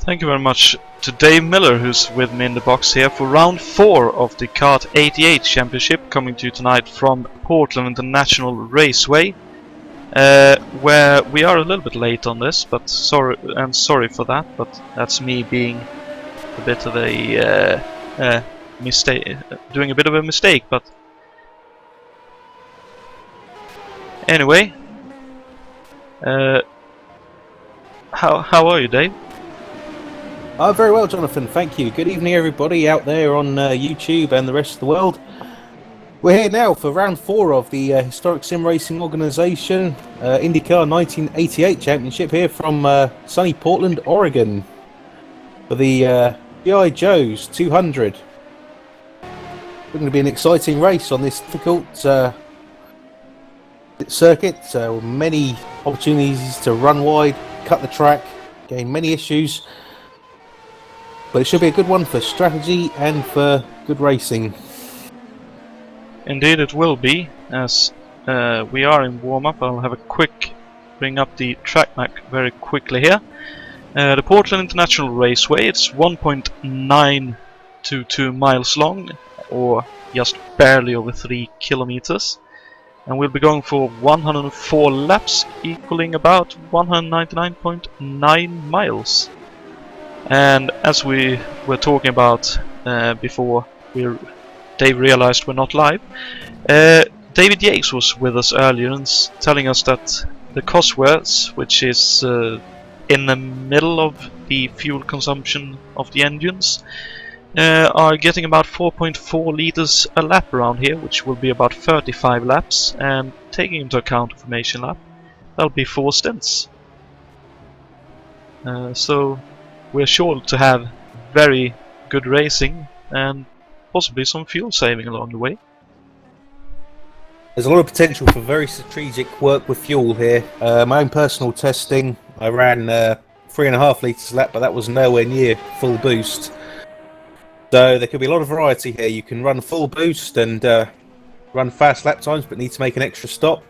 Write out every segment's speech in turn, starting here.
Thank you very much to Dave Miller, who's with me in the box here for round 4 of the Kart 88 Championship, coming to you tonight from Portland International Raceway, where we are a little bit late on this, but sorry for that. But that's me being a bit of a mistake, doing a bit of a mistake. But anyway, how are you, Dave? Very well, Jonathan, thank you. Good evening, everybody out there on YouTube and the rest of the world. We're here now for round 4 of the historic sim racing organisation IndyCar 1988 Championship here from sunny Portland, Oregon, for the G.I. Joe's 200. It's going to be an exciting race on this difficult circuit. Many opportunities to run wide, cut the track, gain many issues. But it should be a good one for strategy and for good racing. Indeed it will be, as we are in warm-up. I'll have a quick bring up the track map very quickly here. The Portland International Raceway, it's 1.922 miles long, or just barely over 3 kilometers. And we'll be going for 104 laps, equaling about 199.9 miles. And as we were talking about before Dave realized we're not live, David Yates was with us earlier and telling us that the Cosworths, which is in the middle of the fuel consumption of the engines, are getting about 4.4 liters a lap around here, which will be about 35 laps, and taking into account the formation lap, that'll be 4 stints. So we're sure to have very good racing and possibly some fuel saving along the way. There's a lot of potential for very strategic work with fuel here. My own personal testing, I ran 3.5 litres a lap, but that was nowhere near full boost. So there could be a lot of variety here. You can run full boost and run fast lap times, but need to make an extra stop.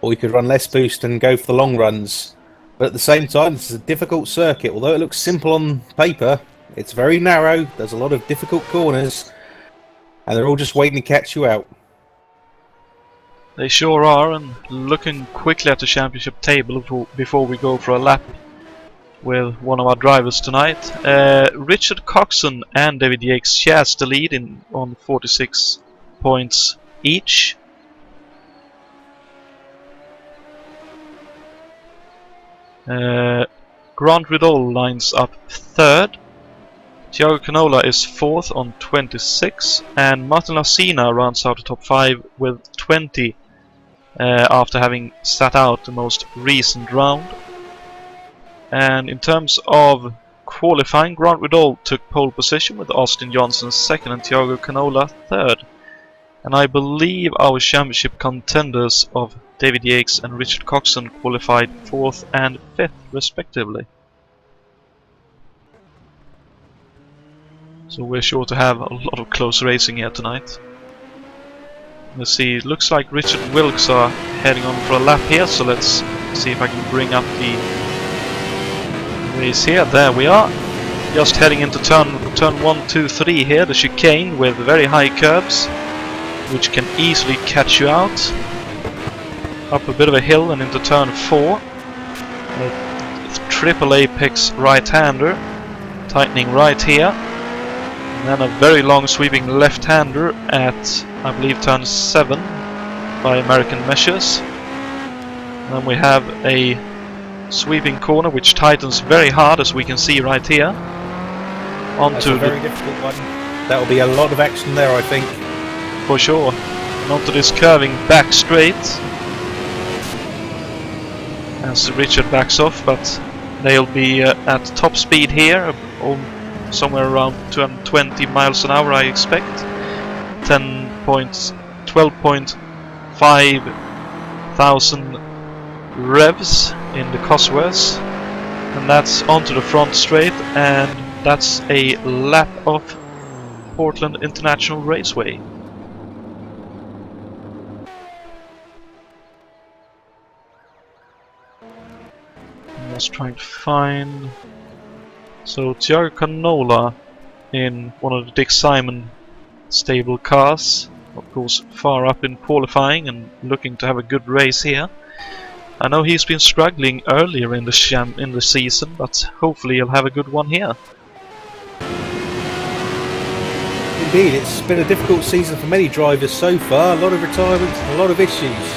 Or you could run less boost and go for the long runs. But at the same time, this is a difficult circuit. Although it looks simple on paper, it's very narrow, there's a lot of difficult corners, and they're all just waiting to catch you out. They sure are, and looking quickly at the championship table before we go for a lap with one of our drivers tonight. Richard Coxon and David Yates shares the lead on 46 points each. Grant Riddle lines up 3rd. Thiago Canola is 4th on 26, and Martin Lacina rounds out the top 5 with 20 after having sat out the most recent round. And in terms of qualifying, Grant Riddle took pole position with Austin Johnson 2nd and Thiago Canola 3rd. And I believe our championship contenders of David Yates and Richard Coxon qualified 4th and 5th respectively. So we're sure to have a lot of close racing here tonight. Let's see, it looks like Richard Wilkes are heading on for a lap here, so let's see if I can bring up the race here. There we are. Just heading into turn 1, 2, 3 here, the chicane with very high curves, which can easily catch you out. Up a bit of a hill and into turn 4. A triple apex right-hander, tightening right here. And then a very long sweeping left-hander at, I believe, turn 7 by American measures. And then we have a sweeping corner which tightens very hard, as we can see right here. That's a very difficult one. That will be a lot of action there, I think. For sure. And onto this curving back straight, as Richard backs off, but they'll be at top speed here, somewhere around 220 miles an hour, I expect. 12.5 thousand revs in the Cosworths, and that's onto the front straight, and that's a lap of Portland International Raceway. I'm just trying to find So Thiago Canola in one of the Dick Simon stable cars, of course far up in qualifying and looking to have a good race here. I know he's been struggling earlier in the season, but hopefully he'll have a good one here. Indeed, it's been a difficult season for many drivers so far. A lot of retirements and a lot of issues.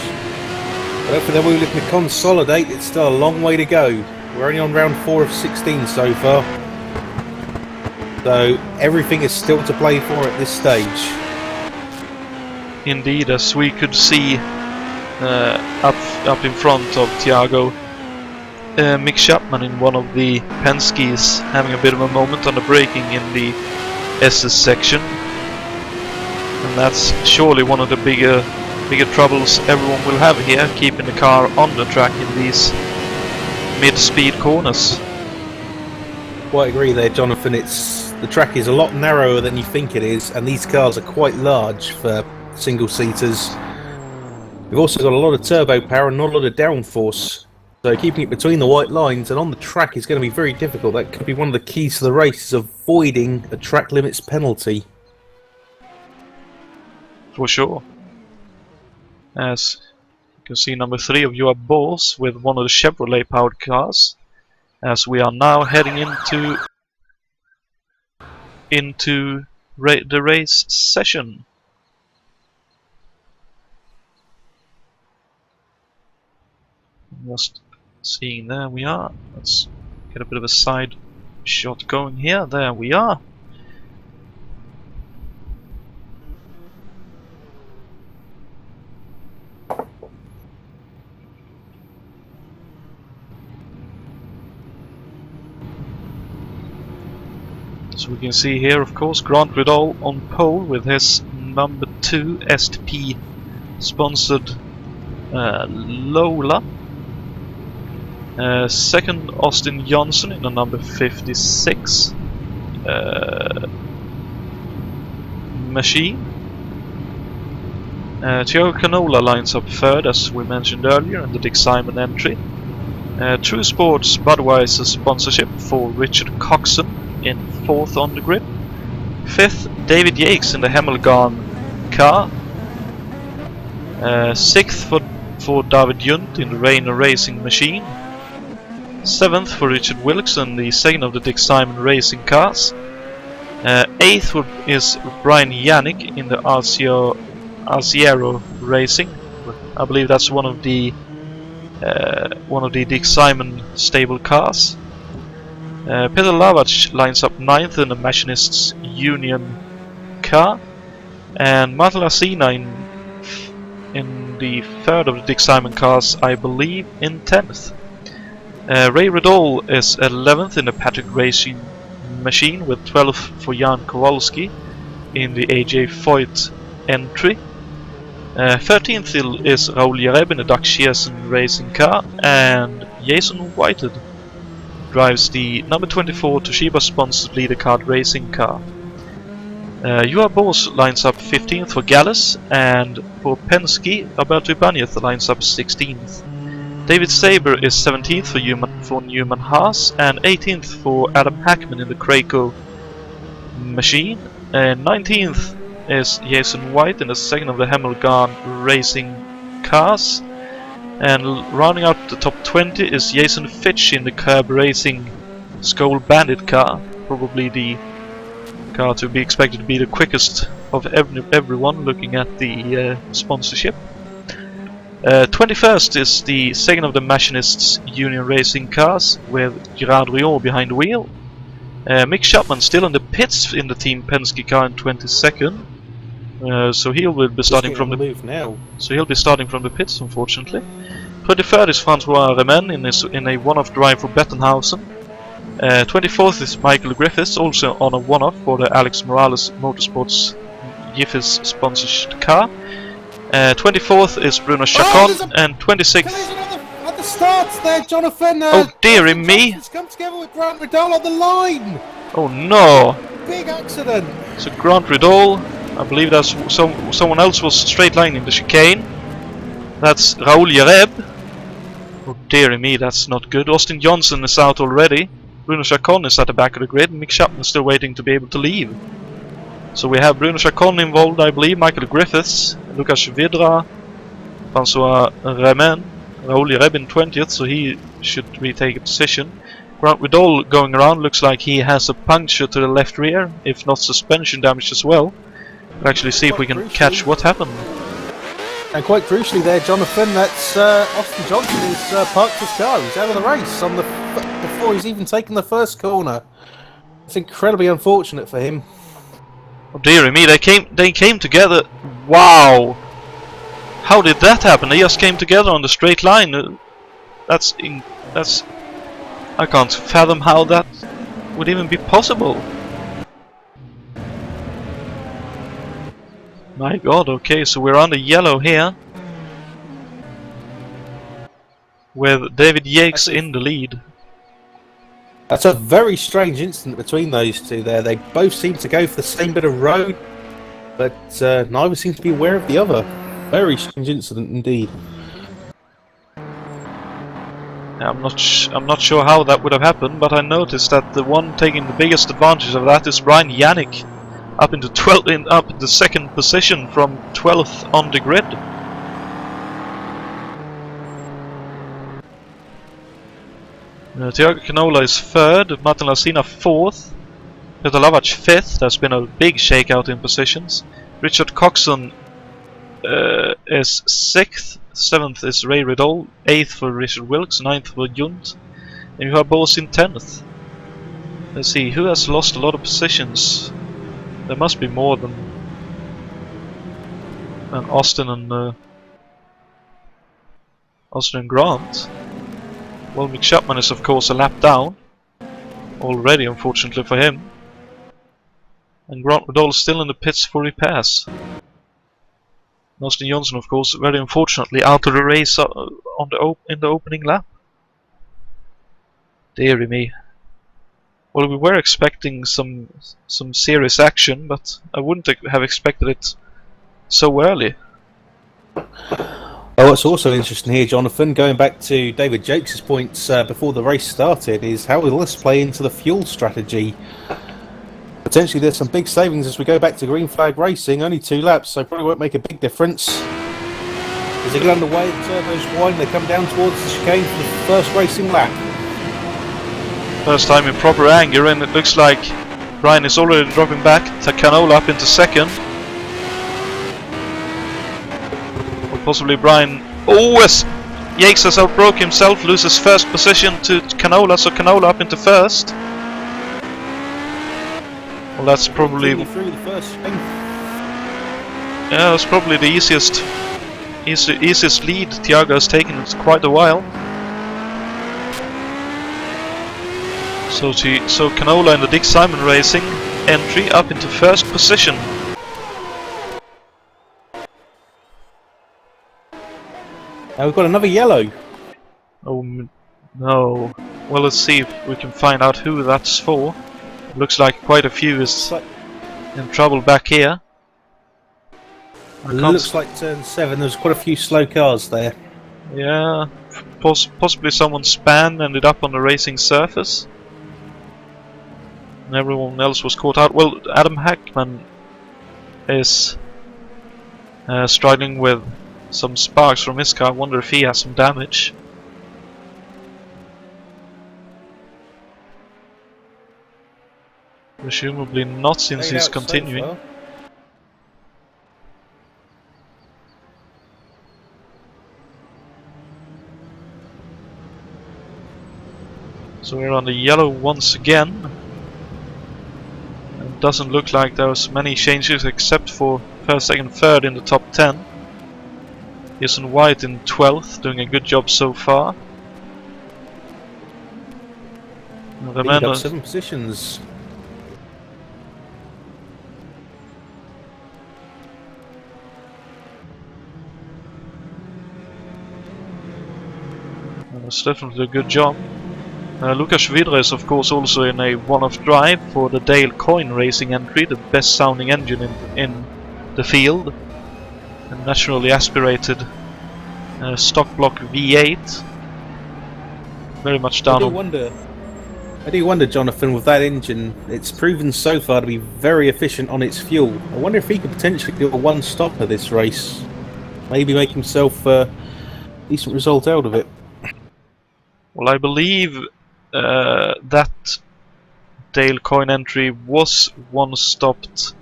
But hopefully they're looking to consolidate. It's still a long way to go. We're only on round 4 of 16 so far. So everything is still to play for at this stage. Indeed, as we could see up in front of Thiago, Mick Chapman in one of the Penske's having a bit of a moment on the braking in the SS section, and that's surely one of the bigger troubles everyone will have here, keeping the car on the track in these mid-speed corners. Quite agree there, Jonathan. The track is a lot narrower than you think it is, and these cars are quite large for single-seaters. We've also got a lot of turbo power and not a lot of downforce, so keeping it between the white lines and on the track is going to be very difficult. That could be one of the keys to the race, is avoiding a track limits penalty. For sure. As you can see, number 3 of your balls with one of the Chevrolet powered cars, as we are now heading into the race session. Just seeing, there we are. Let's get a bit of a side shot going here. There we are. So we can see here, of course, Grant Riddell on pole with his number 2 STP sponsored Lola. Second, Austin Johnson in the number 56 machine. Thiago Canola lines up third, as we mentioned earlier, in the Dick Simon entry. True Sports Budweiser sponsorship for Richard Coxon in 4th on the grid. 5th, David Yates in the Hemmelgarn car. 6th for David Junt in the Rainer Racing machine. 7th for Richard Wilkson, the second of the Dick Simon racing cars. 8th is Brian Yannick in the Arciero Racing. I believe that's one of the Dick Simon stable cars. Peter Lavach lines up 9th in the Machinists Union car, and Martin Lassina in the 3rd of the Dick Simon cars, I believe, in 10th. Ray Riddell is 11th in the Patrick Racing machine, with 12th for Jan Kowalski in the AJ Foyt entry. 13th is Raul Jareb in the Doug Shearson racing car, and Jason Whited drives the number 24 Toshiba sponsored Leader Card racing car. Joa Bors lines up 15th for Gallus, and for Penske, Alberto Ibanez lines up 16th. David Saber is 17th for Newman Haas, and 18th for Adam Hackman in the Krakow machine. And 19th is Jason White in the second of the Hemmelgarn racing cars. And rounding out the top 20 is Jason Fitch in the Curb Racing Skoal Bandit car, probably the car to be expected to be the quickest of everyone looking at the sponsorship. 21st is the second of the Machinists Union Racing cars, with Gerard Rion behind the wheel. Mick Chapman still in the pits in the Team Penske car in 22nd. So he'll be starting from the move now. So he'll be starting from the pits, unfortunately. 23rd is Francois Remen in a one-off drive for Bettenhausen. 24th is Michael Griffiths, also on a one-off for the Alex Morales Motorsports Jiffy's sponsored car. 24th is Bruno Chacon, and 26th. At the starts there, Jonathan. Oh dearie me! It's come together with Grant Riddell on the line. Oh no! Big accident. So Grant Riddell, I believe that's someone else was straight lining the chicane. That's Raul Jareb. Oh dearie me, that's not good. Austin Johnson is out already. Bruno Chacon is at the back of the grid, and Mick Chapman is still waiting to be able to leave. So we have Bruno Chacon involved, I believe, Michael Griffiths, Lucas Vidra, François Remen, Raoul Rebin 20th, so he should retake a position. Grant Widall going around, looks like he has a puncture to the left rear, if not suspension damage as well. We'll actually see if we can catch what happened. And quite crucially there, Jonathan, that's Austin Johnson has parked his car. He's out of the race on before he's even taken the first corner. It's incredibly unfortunate for him. Oh dearie me, they came together. Wow! How did that happen? They just came together on the straight line. That's I can't fathom how that would even be possible. My god, okay, so we're on the yellow here. With David Yates in the lead. That's a very strange incident between those two there. They both seem to go for the same bit of road, but neither seems to be aware of the other. Very strange incident indeed. I'm not sure how that would have happened, but I noticed that the one taking the biggest advantage of that is Brian Yannick, up into second position from 12th on the grid. Thiago Canola is third, Martin Lassina fourth, Peter Lavac fifth. There's been a big shakeout in positions. Richard Coxon is sixth. 7th is Ray Riddle, 8th for Richard Wilkes, 9th for Junt, and you have Boas in 10th. Let's see, who has lost a lot of positions? There must be more than Austin and Grant. Well, Mick Chapman is of course a lap down already, unfortunately for him, and Grant Riddle is still in the pits for repairs. Austin Johnson, of course, very unfortunately out of the race in the opening lap. Deary me. Well, we were expecting some serious action, but I wouldn't have expected it so early. Oh, what's also interesting here, Jonathan, going back to David Jakes' points before the race started, is how will this play into the fuel strategy? Potentially there's some big savings as we go back to green flag racing, only 2 laps, so probably won't make a big difference. As they get underway, the turbos whine, they come down towards the chicane for the first racing lap. First time in proper anger, and it looks like Brian is already dropping back. Canola up into second. Or possibly Brian... Oh, yes! Yates has outbroke himself, loses first position to Canola, so Canola up into first. Well, that's probably... through the first swing. Yeah, that's probably the easiest lead Thiago has taken in quite a while. So Canola in the Dick Simon Racing entry up into first position. Now we've got another yellow. Oh no. Well, let's see if we can find out who that's for. Looks like quite a few is in trouble back here. Looks like turn 7, there's quite a few slow cars there. Yeah, possibly someone span ended up on the racing surface. And everyone else was caught out. Well, Adam Hackman is struggling with some sparks from his car. I wonder if he has some damage. Presumably not, since he's continuing. So we're on the yellow once again. It doesn't look like there's many changes except for first, second, third in the top 10. Jason White in 12th, doing a good job so far. The man got 7 positions. That's definitely a good job. Lucas Vidra is of course also in a one-off drive for the Dale Coyne Racing entry, the best sounding engine in the field. A naturally aspirated stock block V8. Very much down I do on... wonder I do wonder, Jonathan, with that engine, it's proven so far to be very efficient on its fuel. I wonder if he could potentially do a one-stopper this race. Maybe make himself a decent result out of it. Well, I believe that Dale coin entry was one-stopped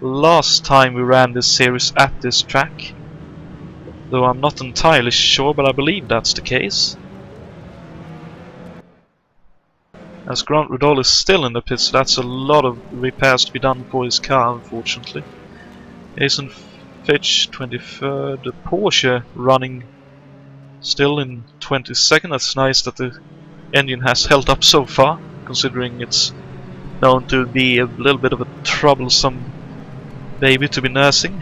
last time we ran this series at this track. Though I'm not entirely sure, but I believe that's the case. As Grant Rudol is still in the pits, so that's a lot of repairs to be done for his car, unfortunately. Jason Fitch, 23rd. Porsche running still in 22nd. That's nice that the engine has held up so far, considering it's known to be a little bit of a troublesome baby to be nursing.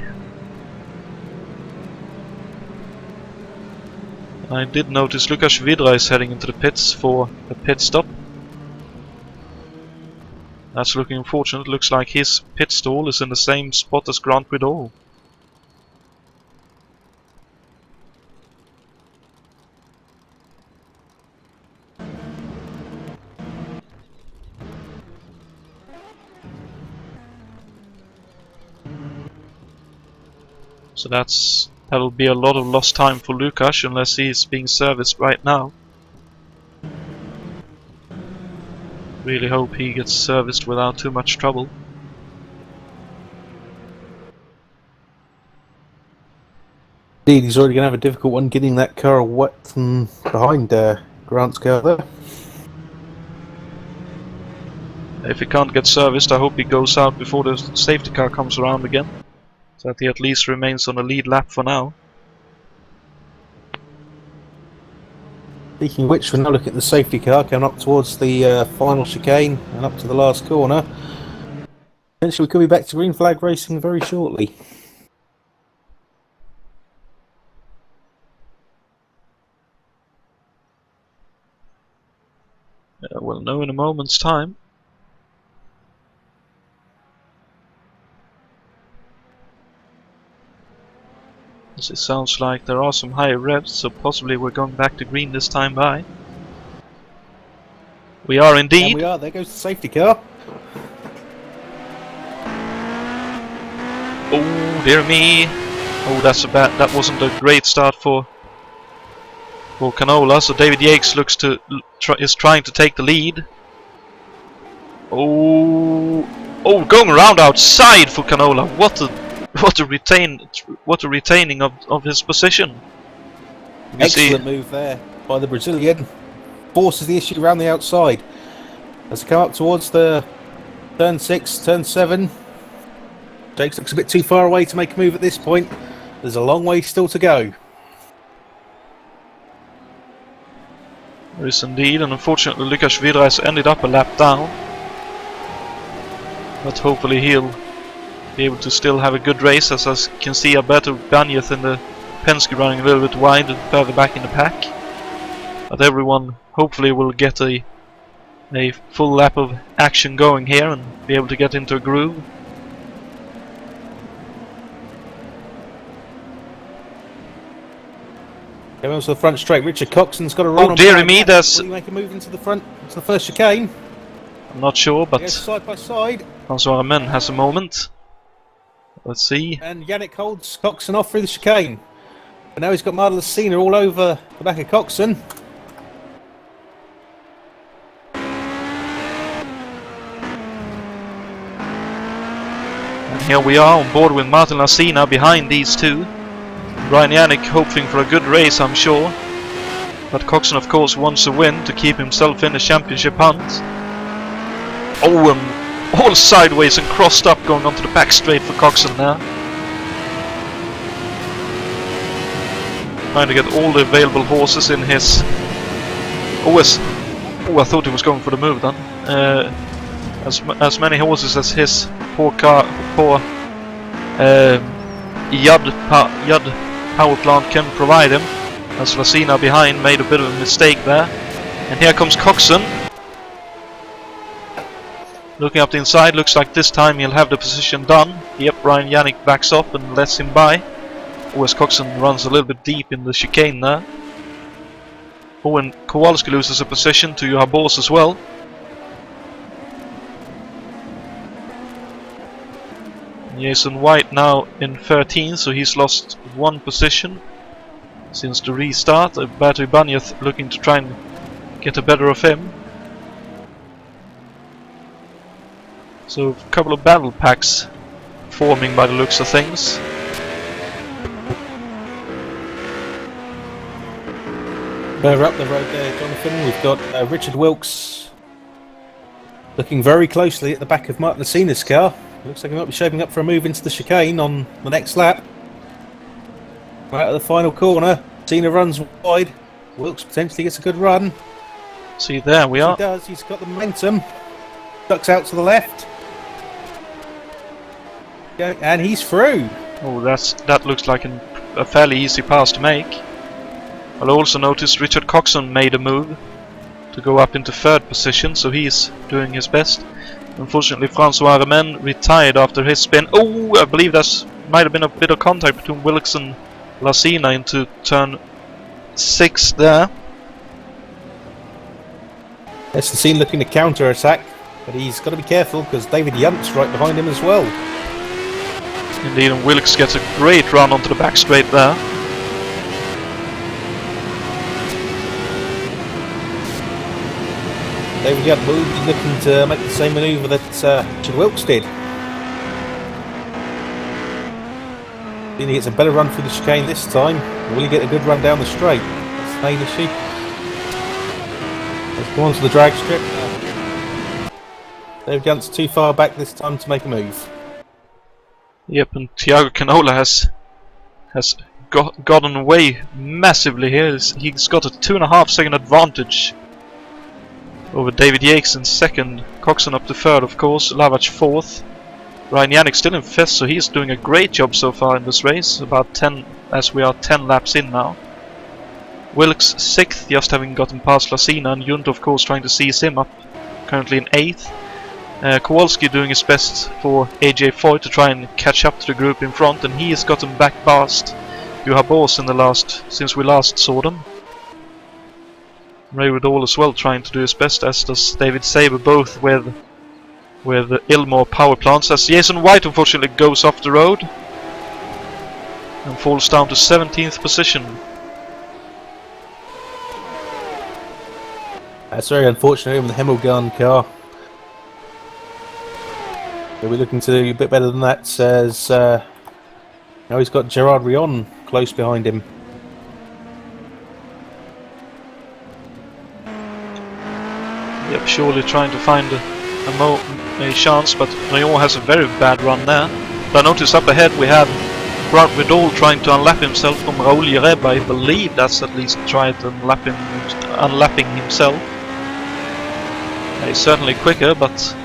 I did notice Lukas Vidra is heading into the pits for a pit stop. That's looking unfortunate. Looks like his pit stall is in the same spot as Grant Rudol. So that'll be a lot of lost time for Lukas unless he's being serviced right now. Really hope he gets serviced without too much trouble. Indeed, he's already going to have a difficult one getting that car wet from behind Grant's car there. If he can't get serviced, I hope he goes out before the safety car comes around again, so that he at least remains on the lead lap for now. Speaking of which, we're now looking at the safety car coming up towards the final chicane and up to the last corner. Eventually we could be back to green flag racing very shortly. We'll know in a moment's time. As it sounds like there are some higher revs, so possibly we're going back to green this time by. We are indeed. And we are. There goes the safety car. Oh dear me! Oh, that wasn't a great start for Canola. So David Yates is trying to take the lead. Oh, going around outside for Canola. What a retaining of his position. Excellent move there by the Brazilian. Forces the issue around the outside. As they come up towards the turn 6, turn 7. Jakes looks a bit too far away to make a move at this point. There's a long way still to go. There is indeed, and unfortunately Lukas Vidra has ended up a lap down. But hopefully he'll be able to still have a good race, as I can see Alberto Banez in the Penske running a little bit wide and further back in the pack. But everyone hopefully will get a full lap of action going here and be able to get into a groove. Going on to the front straight, Richard Coxon's got a run. Oh dearie me, there's... Will he make a move into the front, into the first chicane? I'm not sure, but... Side by side. François Armen has a moment. Let's see. And Yannick holds Coxon off through the chicane. But now he's got Marta Lucena all over the back of Coxon. And here we are on board with Martin Lucena behind these two. Brian Yannick hoping for a good race, I'm sure. But Coxon of course wants a win to keep himself in the championship hunt. Oh, and all sideways and crossed up going onto the back straight for Coxon now. Trying to get all the available horses in his... Oh, I thought he was going for the move then. As many horses as his poor Yud power plant can provide him. As Lucena behind made a bit of a mistake there. And here comes Coxon. Looking up the inside, looks like this time he'll have the position done. Yep, Brian Yannick backs up and lets him by. Oh, as Coxon runs a little bit deep in the chicane there. Oh, and Kowalski loses a position to Johan Bors as well. Jason White now in 13th, so he's lost 1 position since the restart. Battery Bunyeth looking to try and get the better of him. So a couple of battle packs forming by the looks of things. Further up the road there, Jonathan, we've got Richard Wilkes looking very closely at the back of Mark Lucina's car. Looks like he might be shaping up for a move into the chicane on the next lap. Right at the final corner, Lucina runs wide. Wilkes potentially gets a good run. See, there we are. He does, he's got the momentum. Ducks out to the left. And he's through. Oh, that looks like a fairly easy pass to make. I'll also notice Richard Coxon made a move to go up into 3rd position, so he's doing his best. Unfortunately, Francois Remen retired after his spin. Oh, I believe that might have been a bit of contact between Wilkes and Lucina into turn 6 there. That's the scene looking to counter-attack, but he's got to be careful because David Yunt's right behind him as well. Indeed, and Wilkes gets a great run onto the back straight there. David Yunt will be looking to make the same manoeuvre that Richard Wilkes did. Then he gets a better run through the chicane this time. Will he get a good run down the straight? That's the main issue. Let's go on to the drag strip. David Yunt's too far back this time to make a move. Yep, and Thiago Canola has gotten away massively here. He's got a 2.5 second advantage over David Yates in 2nd, Coxon up to 3rd, of course, Lavach 4th. Ryan Yannick still in 5th, so he's doing a great job so far in this race, about 10, as we are 10 laps in now. Wilkes 6th, just having gotten past Lucina, and Junt of course trying to seize him up, currently in 8th. Kowalski doing his best for AJ Foy to try and catch up to the group in front, and he has gotten back past Juha Boos in since we last saw them. Ray Woodall as well trying to do his best, as does David Saber, both with Ilmore power plants, as Jason White unfortunately goes off the road and falls down to 17th position. That's very unfortunate with the Hemmelgarn car. He'll be looking to do a bit better than that, says now he's got Gerard Rion close behind him. Yep, surely trying to find a chance, but Rion has a very bad run there. But I notice up ahead we have Grant Riddle trying to unlap himself from Raoul Yereb. I believe that's at least tried to unlapping himself. He's certainly quicker, but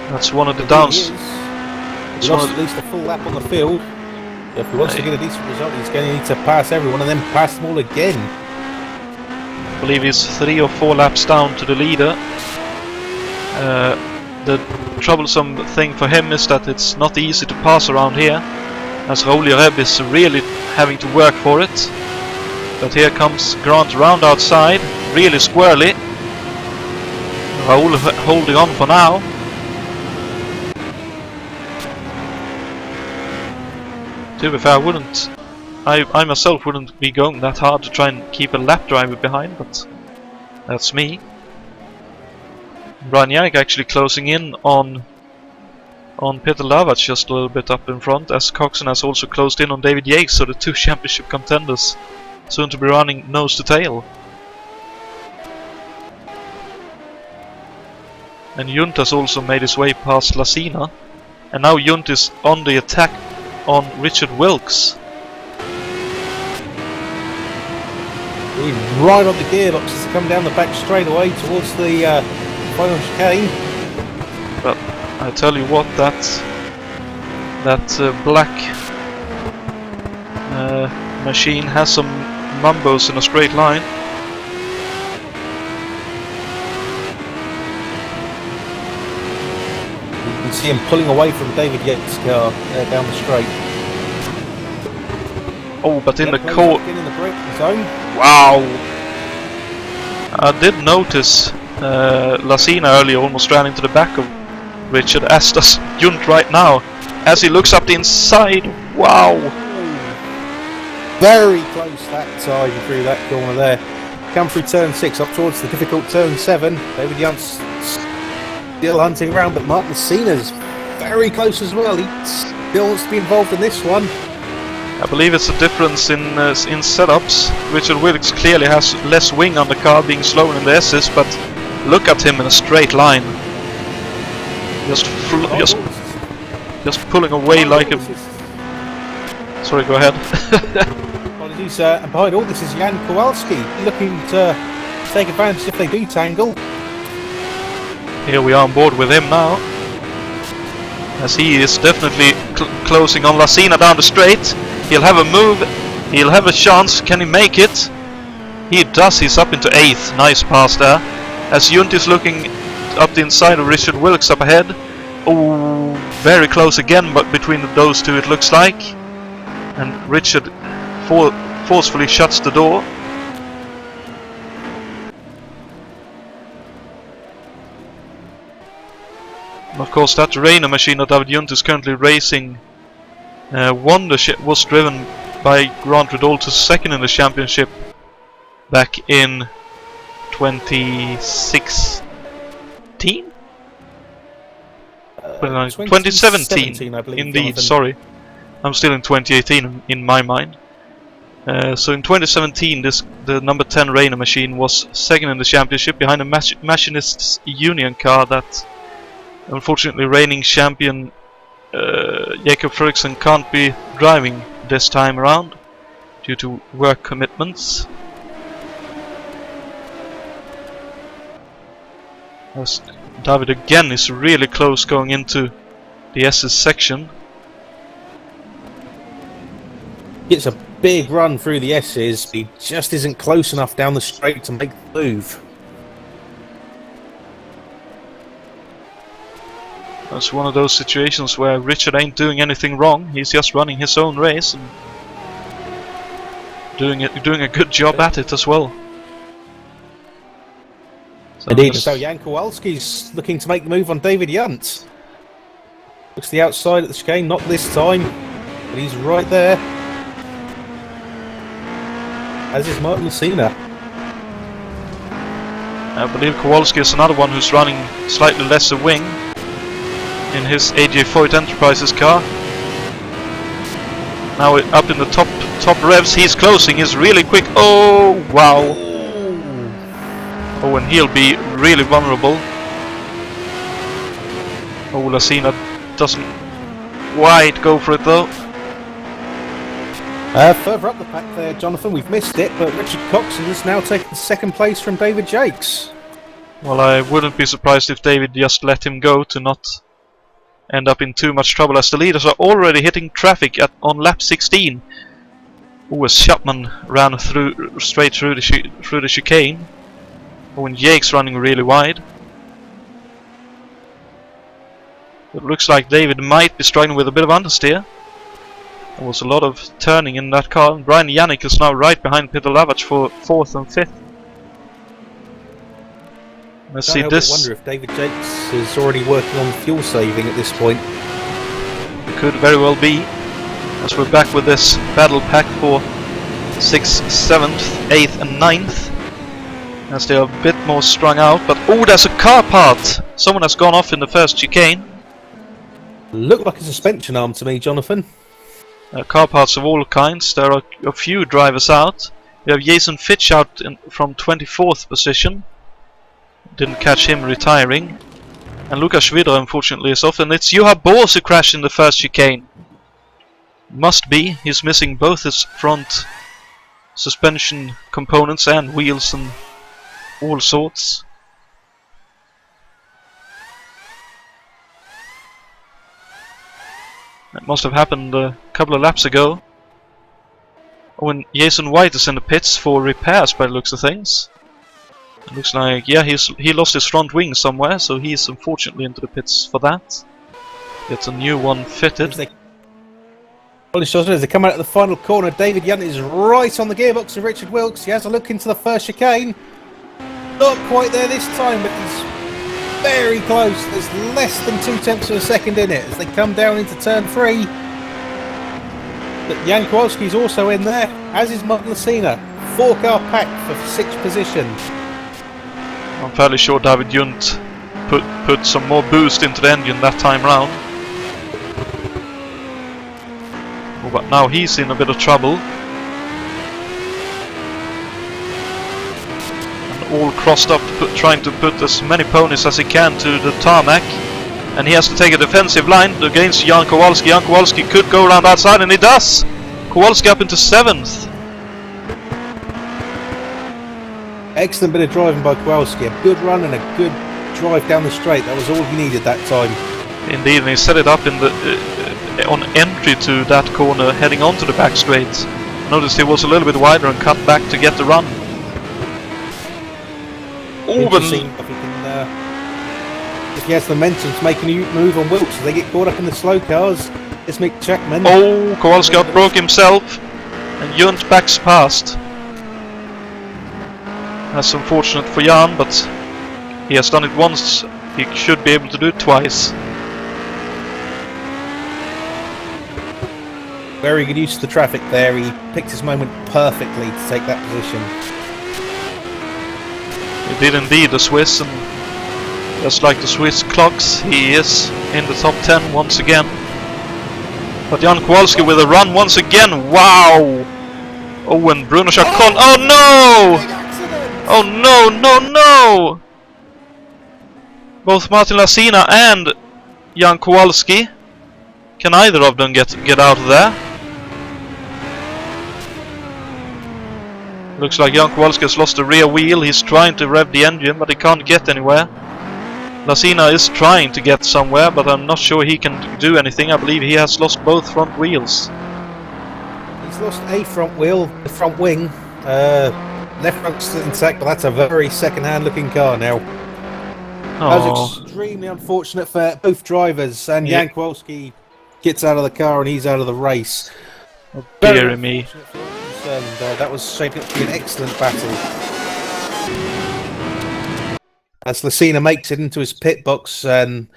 that's one of the downs. He lost at least a full lap on the field. If he wants to get a decent result, he's going to need to pass everyone and then pass them all again. I believe he's 3 or 4 laps down to the leader. The troublesome thing for him is that it's not easy to pass around here, as Raoul Yereb is really having to work for it. But here comes Grant round outside, really squirrely. Raoul holding on for now. To be fair, I myself wouldn't be going that hard to try and keep a lap driver behind, but that's me. Brian Yannick actually closing in on Peter Lavach just a little bit up in front, as Coxon has also closed in on David Yates, so the 2 championship contenders soon to be running nose to tail. And Junt has also made his way past Lucina, and now Junt is on the attack on Richard Wilkes. He's right on the gearbox as they come down the back straight away towards the final chicane. But I tell you what, that black machine has some mumbos in a straight line. You can see him pulling away from David Yates' car down the straight. Oh, but in the braking zone. Wow! I did notice Lucina earlier almost ran into the back of Richard, as does Junt right now, as he looks up the inside. Wow! Very close that time through that corner there. Come through turn 6 up towards the difficult turn 7. David Yunt's still hunting around, but Martin Cena's very close as well. He still wants to be involved in this one. I believe it's a difference in setups. Richard Wilkes clearly has less wing on the car, being slower in the S's, but look at him in a straight line. Just pulling away like a... Sorry, go ahead. Apologies, and behind all this is Jan Kowalski, looking to take advantage if they do tangle. Here we are on board with him now, as he is definitely closing on Lacina down the straight. He'll have a move, he'll have a chance. Can he make it? He does. He's up into 8th. Nice pass there. As Junt is looking up the inside of Richard Wilkes up ahead. Oh, very close again, but between those two it looks like. And Richard forcefully shuts the door. And of course, that Renault machine that David Junt is currently racing was driven by Grant Ridol to second in the championship back in 2016? 2017, I believe. indeed, Jonathan. sorry. I'm still in 2018 in my mind. So in 2017, the number 10 Renault machine was second in the championship behind a Machinists Union car that unfortunately reigning champion Jakob Fredriksson can't be driving this time around due to work commitments. As David again is really close going into the S's section. It's a big run through the S's. He just isn't close enough down the straight to make the move. That's one of those situations where Richard ain't doing anything wrong. He's just running his own race and doing a good job at it as well. So Indeed. So Jan Kowalski's looking to make the move on David Junt. Looks to the outside at the chicane, not this time, but he's right there. As is Martin Cena. I believe Kowalski is another one who's running slightly lesser wing in his AJ Foyt Enterprises car. Now up in the top revs, he's closing, he's really quick. Oh wow! Oh, and he'll be really vulnerable. Oh, Lacina doesn't quite go for it though. Further up the pack there, Jonathan, we've missed it, but Richard Coxon has now taken the second place from David Jakes. Well, I wouldn't be surprised if David just let him go to not end up in too much trouble, as the leaders are already hitting traffic on lap 16. Oh, as Chapman ran straight through the chicane. Oh, and Jake's running really wide. It looks like David might be struggling with a bit of understeer. There was a lot of turning in that car. Brian Yannick is now right behind Peter Lavach for 4th and 5th. Let's see this. I wonder if David Jakes is already working on fuel saving at this point. It could very well be, as we're back with this battle pack for 6th, 7th, 8th and 9th, as they are a bit more strung out. But oh, there's a car part! Someone has gone off in the first chicane. Looked like a suspension arm to me, Jonathan. Car parts of all kinds. There are a few drivers out. We have Jason Fitch out from 24th position. Didn't catch him retiring. And Lukas Schwider unfortunately is off. And it's Juha Boos who crashed in the first chicane. Must be. He's missing both his front suspension components and wheels and all sorts. That must have happened a couple of laps ago. Oh, and Jason White is in the pits for repairs by the looks of things. It looks like, yeah, he lost his front wing somewhere, so he's unfortunately into the pits for that. Gets a new one fitted. As they come out of the final corner, David Junt is right on the gearbox of Richard Wilkes. He has a look into the first chicane. Not quite there this time, but he's very close. There's less than 2/10 of a second in it as they come down into turn 3. But Jan Kowalski's also in there, as is Martin Lasina. 4-car pack for 6th position. I'm fairly sure David Junt put some more boost into the engine that time round. Oh, but now he's in a bit of trouble. And all crossed up, trying to put as many ponies as he can to the tarmac. And he has to take a defensive line against Jan Kowalski. Jan Kowalski could go around that side, and he does! Kowalski up into 7th. Excellent bit of driving by Kowalski. A good run and a good drive down the straight. That was all he needed that time. Indeed, and he set it up in the on entry to that corner, heading onto the back straight. Noticed he was a little bit wider and cut back to get the run. Interesting if he can, if he has the momentum to make a new move on Wilkes, they get caught up in the slow cars. It's Mick Chapman. Oh, Kowalski outbroke himself, and Junt backs past. That's unfortunate for Jan, but he has done it once. He should be able to do it twice. Very good use of the traffic there. He picked his moment perfectly to take that position. He did indeed, the Swiss, and just like the Swiss clocks, he is in the top 10 once again. But Jan Kowalski with a run once again. Wow! Oh, and Bruno Chacon. Oh no! Oh no, no, no! Both Martin Lasina and Jan Kowalski. Can either of them get out of there? Looks like Jan Kowalski has lost the rear wheel. He's trying to rev the engine, but he can't get anywhere. Lasina is trying to get somewhere, but I'm not sure he can do anything. I believe he has lost both front wheels. He's lost a front wheel, the front wing. Left front's intact, but that's a very second-hand looking car now. That was extremely unfortunate for both drivers, and Jan Kowalski gets out of the car and he's out of the race. Oh, dear me. And that was shaping up to be an excellent battle. As Lasina makes it into his pit box and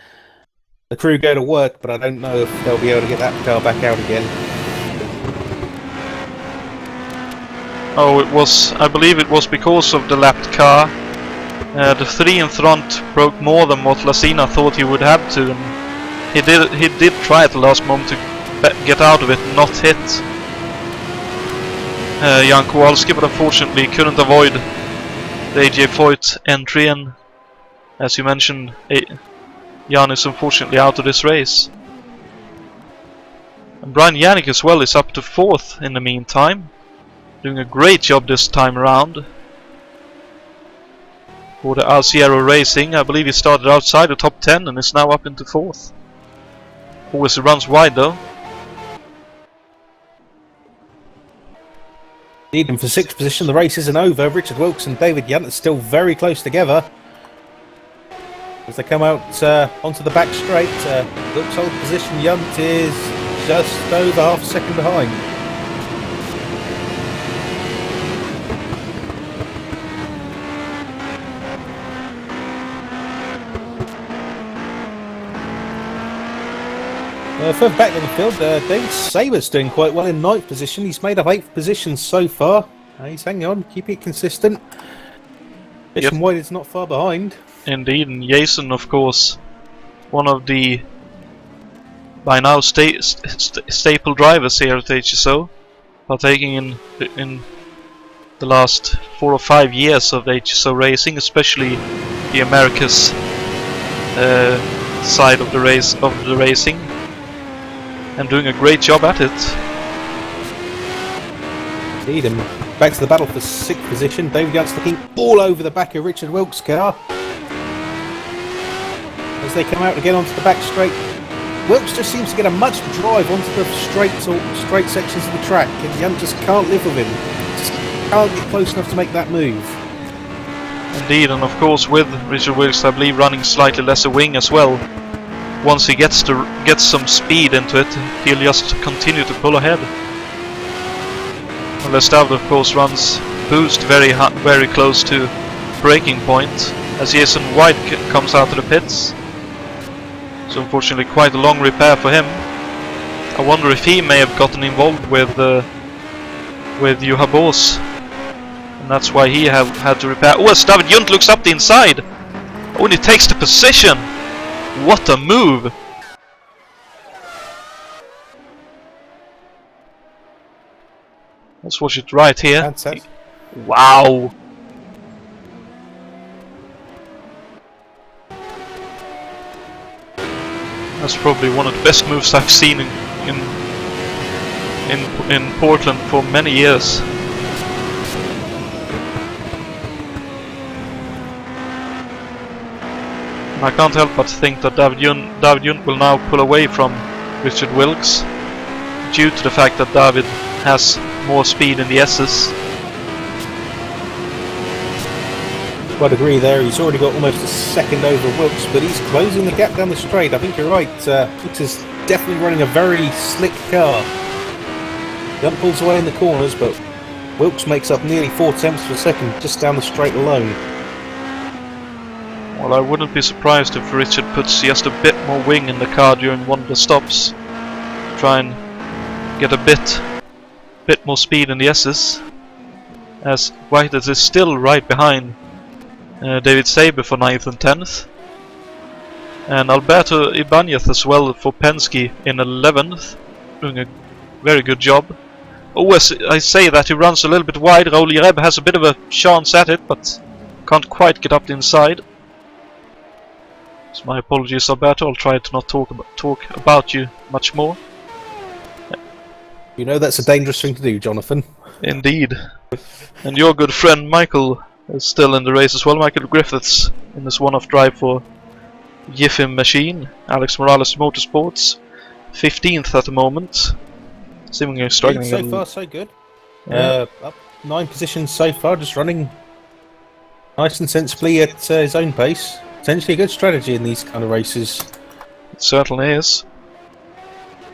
the crew go to work, but I don't know if they'll be able to get that car back out again. Oh, I believe it was because of the lapped car. The 3 in front broke more than what Lasina thought he would have to, and he did try at the last moment to get out of it and not hit Jan Kowalski, but unfortunately couldn't avoid the AJ Foyt entry, and as you mentioned, Jan is unfortunately out of this race. And Brian Yannick as well is up to 4th in the meantime, doing a great job this time around for the Alciero Racing. I believe he started outside the top 10 and is now up into 4th. Always runs wide though. Leading for 6th position, the race isn't over. Richard Wilkes and David Junt are still very close together as they come out onto the back straight. Wilkes holds position, Junt is just over half a second behind. Further back on the field, David Saber's doing quite well in 9th position. He's made up 8th position so far. He's hanging on, keeping it consistent. Christian White is not far behind. Indeed, and Jason, of course, one of the by now staple drivers here at HSO, partaking in the last 4 or 5 years of HSO racing, especially the Americas side of the racing. And doing a great job at it. Indeed, and back to the battle for 6th position. David Junt's looking all over the back of Richard Wilkes' car. As they come out again onto the back straight, Wilkes just seems to get a much drive onto the straight sections of the track, and Junt just can't live with him. Just can't get close enough to make that move. Indeed, and of course with Richard Wilkes, I believe, running slightly lesser wing as well. Once he gets some speed into it, he'll just continue to pull ahead. Lestaude, of course, runs boost very close to breaking point. as Jason White comes out of the pits. So unfortunately quite a long repair for him. I wonder if he may have gotten involved with Juha Boos, and that's why he had to repair. Oh, as David Junt looks up the inside! Oh, and he takes the position! What a move! Let's watch it right here. Fantastic. Wow! That's probably one of the best moves I've seen in Portland for many years. And I can't help but think that David Junt will now pull away from Richard Wilkes due to the fact that David has more speed in the S's. I'd agree there. He's already got almost a second over Wilkes, but he's closing the gap down the straight. I think you're right. Wilkes is definitely running a very slick car. Junt pulls away in the corners, but Wilkes makes up nearly 4 tenths of a second just down the straight alone. Well, I wouldn't be surprised if Richard puts just a bit more wing in the car during one of the stops. Try and get a bit more speed in the S's. As White is still right behind David Saber for 9th and 10th. And Alberto Ibanez as well for Penske in 11th. Doing a very good job. Oh, as I say that, he runs a little bit wide. Raul Jereb has a bit of a chance at it, but can't quite get up the inside. So my apologies, Alberto. I'll try to not talk about you much more. You know that's a dangerous thing to do, Jonathan. Indeed. And your good friend Michael is still in the race as well. Michael Griffiths in this one-off drive for Yiffim Machine. Alex Morales Motorsports, 15th at the moment. Seemingly struggling. So far, so good. Yeah. Up 9 positions so far, just running nice and sensibly at his own pace. Potentially a good strategy in these kind of races. It certainly is.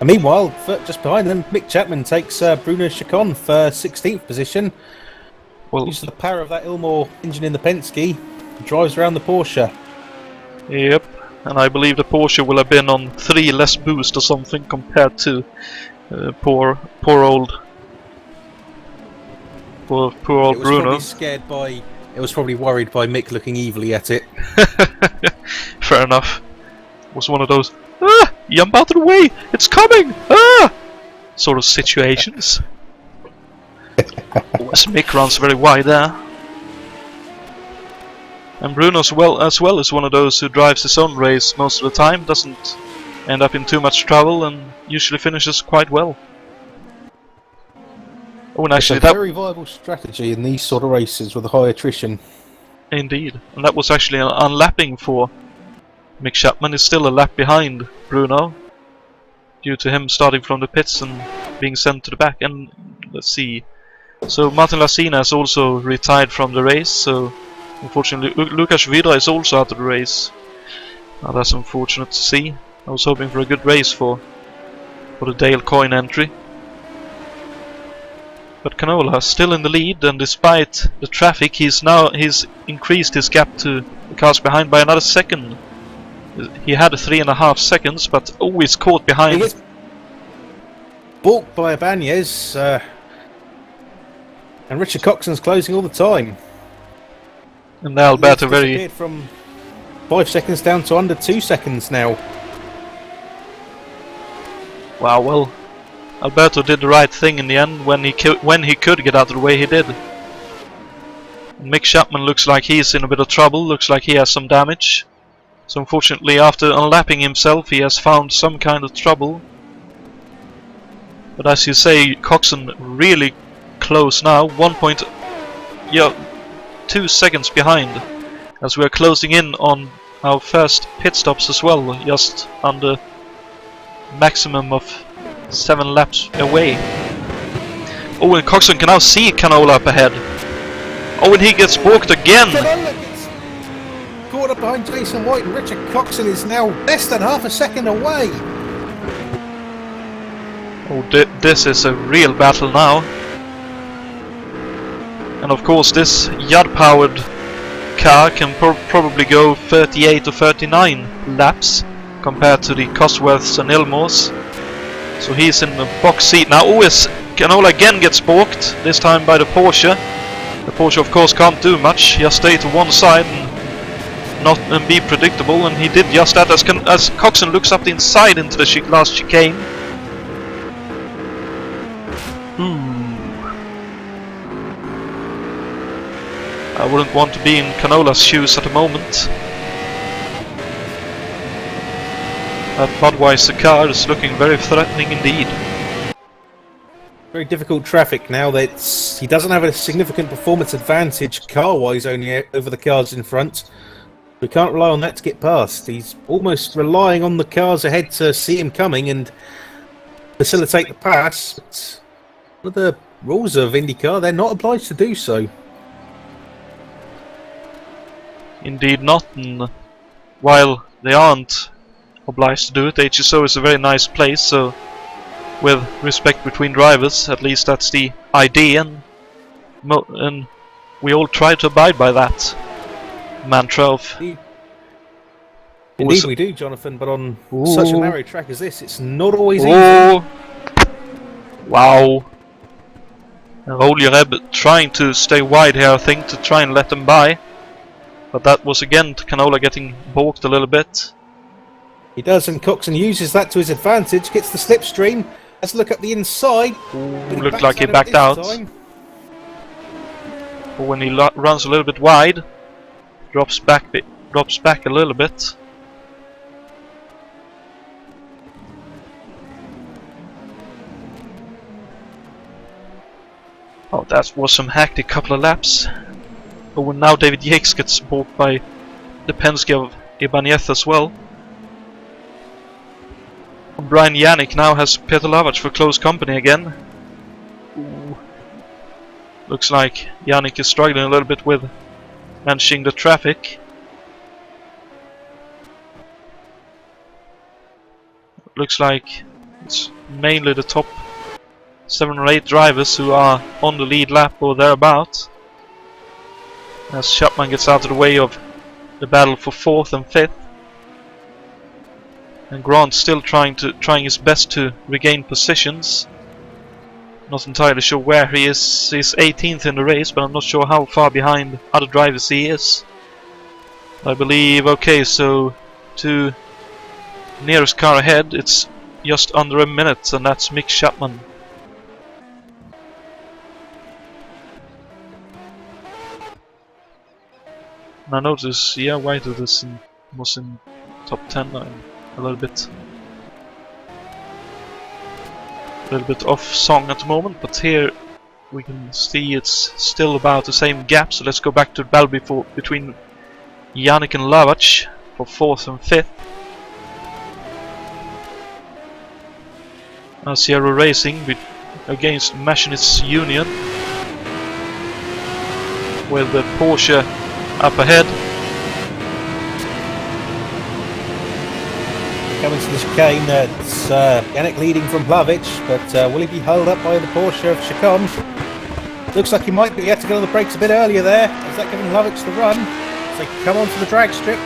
And meanwhile, just behind them, Mick Chapman takes Bruno Chacon for 16th position. Well, uses the power of that Ilmor engine in the Penske, drives around the Porsche. Yep, and I believe the Porsche will have been on 3 less boost or something compared to poor old Bruno. It was probably worried by Mick looking evilly at it. Fair enough. It was one of those jump out of the way, it's coming! Sort of situations. As Mick runs very wide there. And Bruno as well is one of those who drives his own race most of the time, doesn't end up in too much trouble, and usually finishes quite well. Oh, and actually it's a very viable strategy in these sort of races with a high attrition. Indeed, and that was actually an unlapping for Mick Chapman. Is still a lap behind Bruno due to him starting from the pits and being sent to the back. And let's see, so Martin Lasina has also retired from the race, so unfortunately Lukas Vidra is also out of the race. Now that's unfortunate to see. I was hoping for a good race for the Dale Coyne entry. But Canola still in the lead, and despite the traffic, he's increased his gap to the cars behind by another second. He had 3.5 seconds, but always caught behind. He gets balked by Ibanez, and Richard Coxon's closing all the time. And now Alberto very from 5 seconds down to under 2 seconds now. Wow, well, Alberto did the right thing in the end. When he could get out of the way, he did. And Mick Chapman looks like he's in a bit of trouble. Looks like he has some damage. So unfortunately, after unlapping himself, he has found some kind of trouble. But as you say, Coxon really close now. 2 seconds behind, as we are closing in on our first pit stops as well, just under maximum of 7 laps away. Oh, and Coxon can now see Canola up ahead. Oh, and he gets balked again. Caught up behind Jason White, and Richard Coxon is now less than half a second away. Oh, this is a real battle now. And of course, this Yud-powered car can probably go 38 or 39 laps compared to the Cosworths and Ilmores. So he's in the box seat now. Canola again gets balked, this time by the Porsche. The Porsche of course can't do much, just stay to one side and be predictable, and he did just that as Coxon looks up the inside into the last chicane. I wouldn't want to be in Canola's shoes at the moment. That Budweiser car is looking very threatening indeed. Very difficult traffic now. He doesn't have a significant performance advantage car-wise, only over the cars in front. We can't rely on that to get past. He's almost relying on the cars ahead to see him coming and facilitate the pass. But one of the rules of IndyCar, they're not obliged to do so. Indeed not, and while they aren't obliged to do it, HSO is a very nice place, so with respect between drivers, at least that's the idea, and we all try to abide by that mantra of... Indeed we do, Jonathan, but on such a narrow track as this, it's not always easy. Wow. And Oljereb trying to stay wide here, I think, to try and let them by. But that was again Canola getting balked a little bit. He does, and Coxon uses that to his advantage, gets the slipstream. Let's look at the inside. Looked like he backed out. But when he runs a little bit wide, drops back a little bit. Oh, that was some hectic couple of laps. Oh, and now David Yates gets balked by the Penske of Ibanez as well. And Brian Yannick now has Peter Lavac for close company again. Ooh. Looks like Yannick is struggling a little bit with managing the traffic. Looks like it's mainly the top 7 or 8 drivers who are on the lead lap or thereabout. As Chapman gets out of the way of the battle for 4th and 5th. And Grant still trying his best to regain positions. Not entirely sure where he is. He's 18th in the race, but I'm not sure how far behind other drivers he is. I believe, okay, so to nearest car ahead, it's just under a minute, and that's Mick Chapman. And I noticed, yeah, White was in top 10. A little bit off song at the moment, but here we can see it's still about the same gap. So let's go back to the battle between Yannick and Lavac for 4th and 5th. Sierra Racing against Machinists Union, with the Porsche up ahead. Coming to the chicane, it's Yannick leading from Plavic, but will he be held up by the Porsche of Chacon? Looks like he might, but he had to get on the brakes a bit earlier there. Is that giving Plavic the run? So they come onto the drag strip.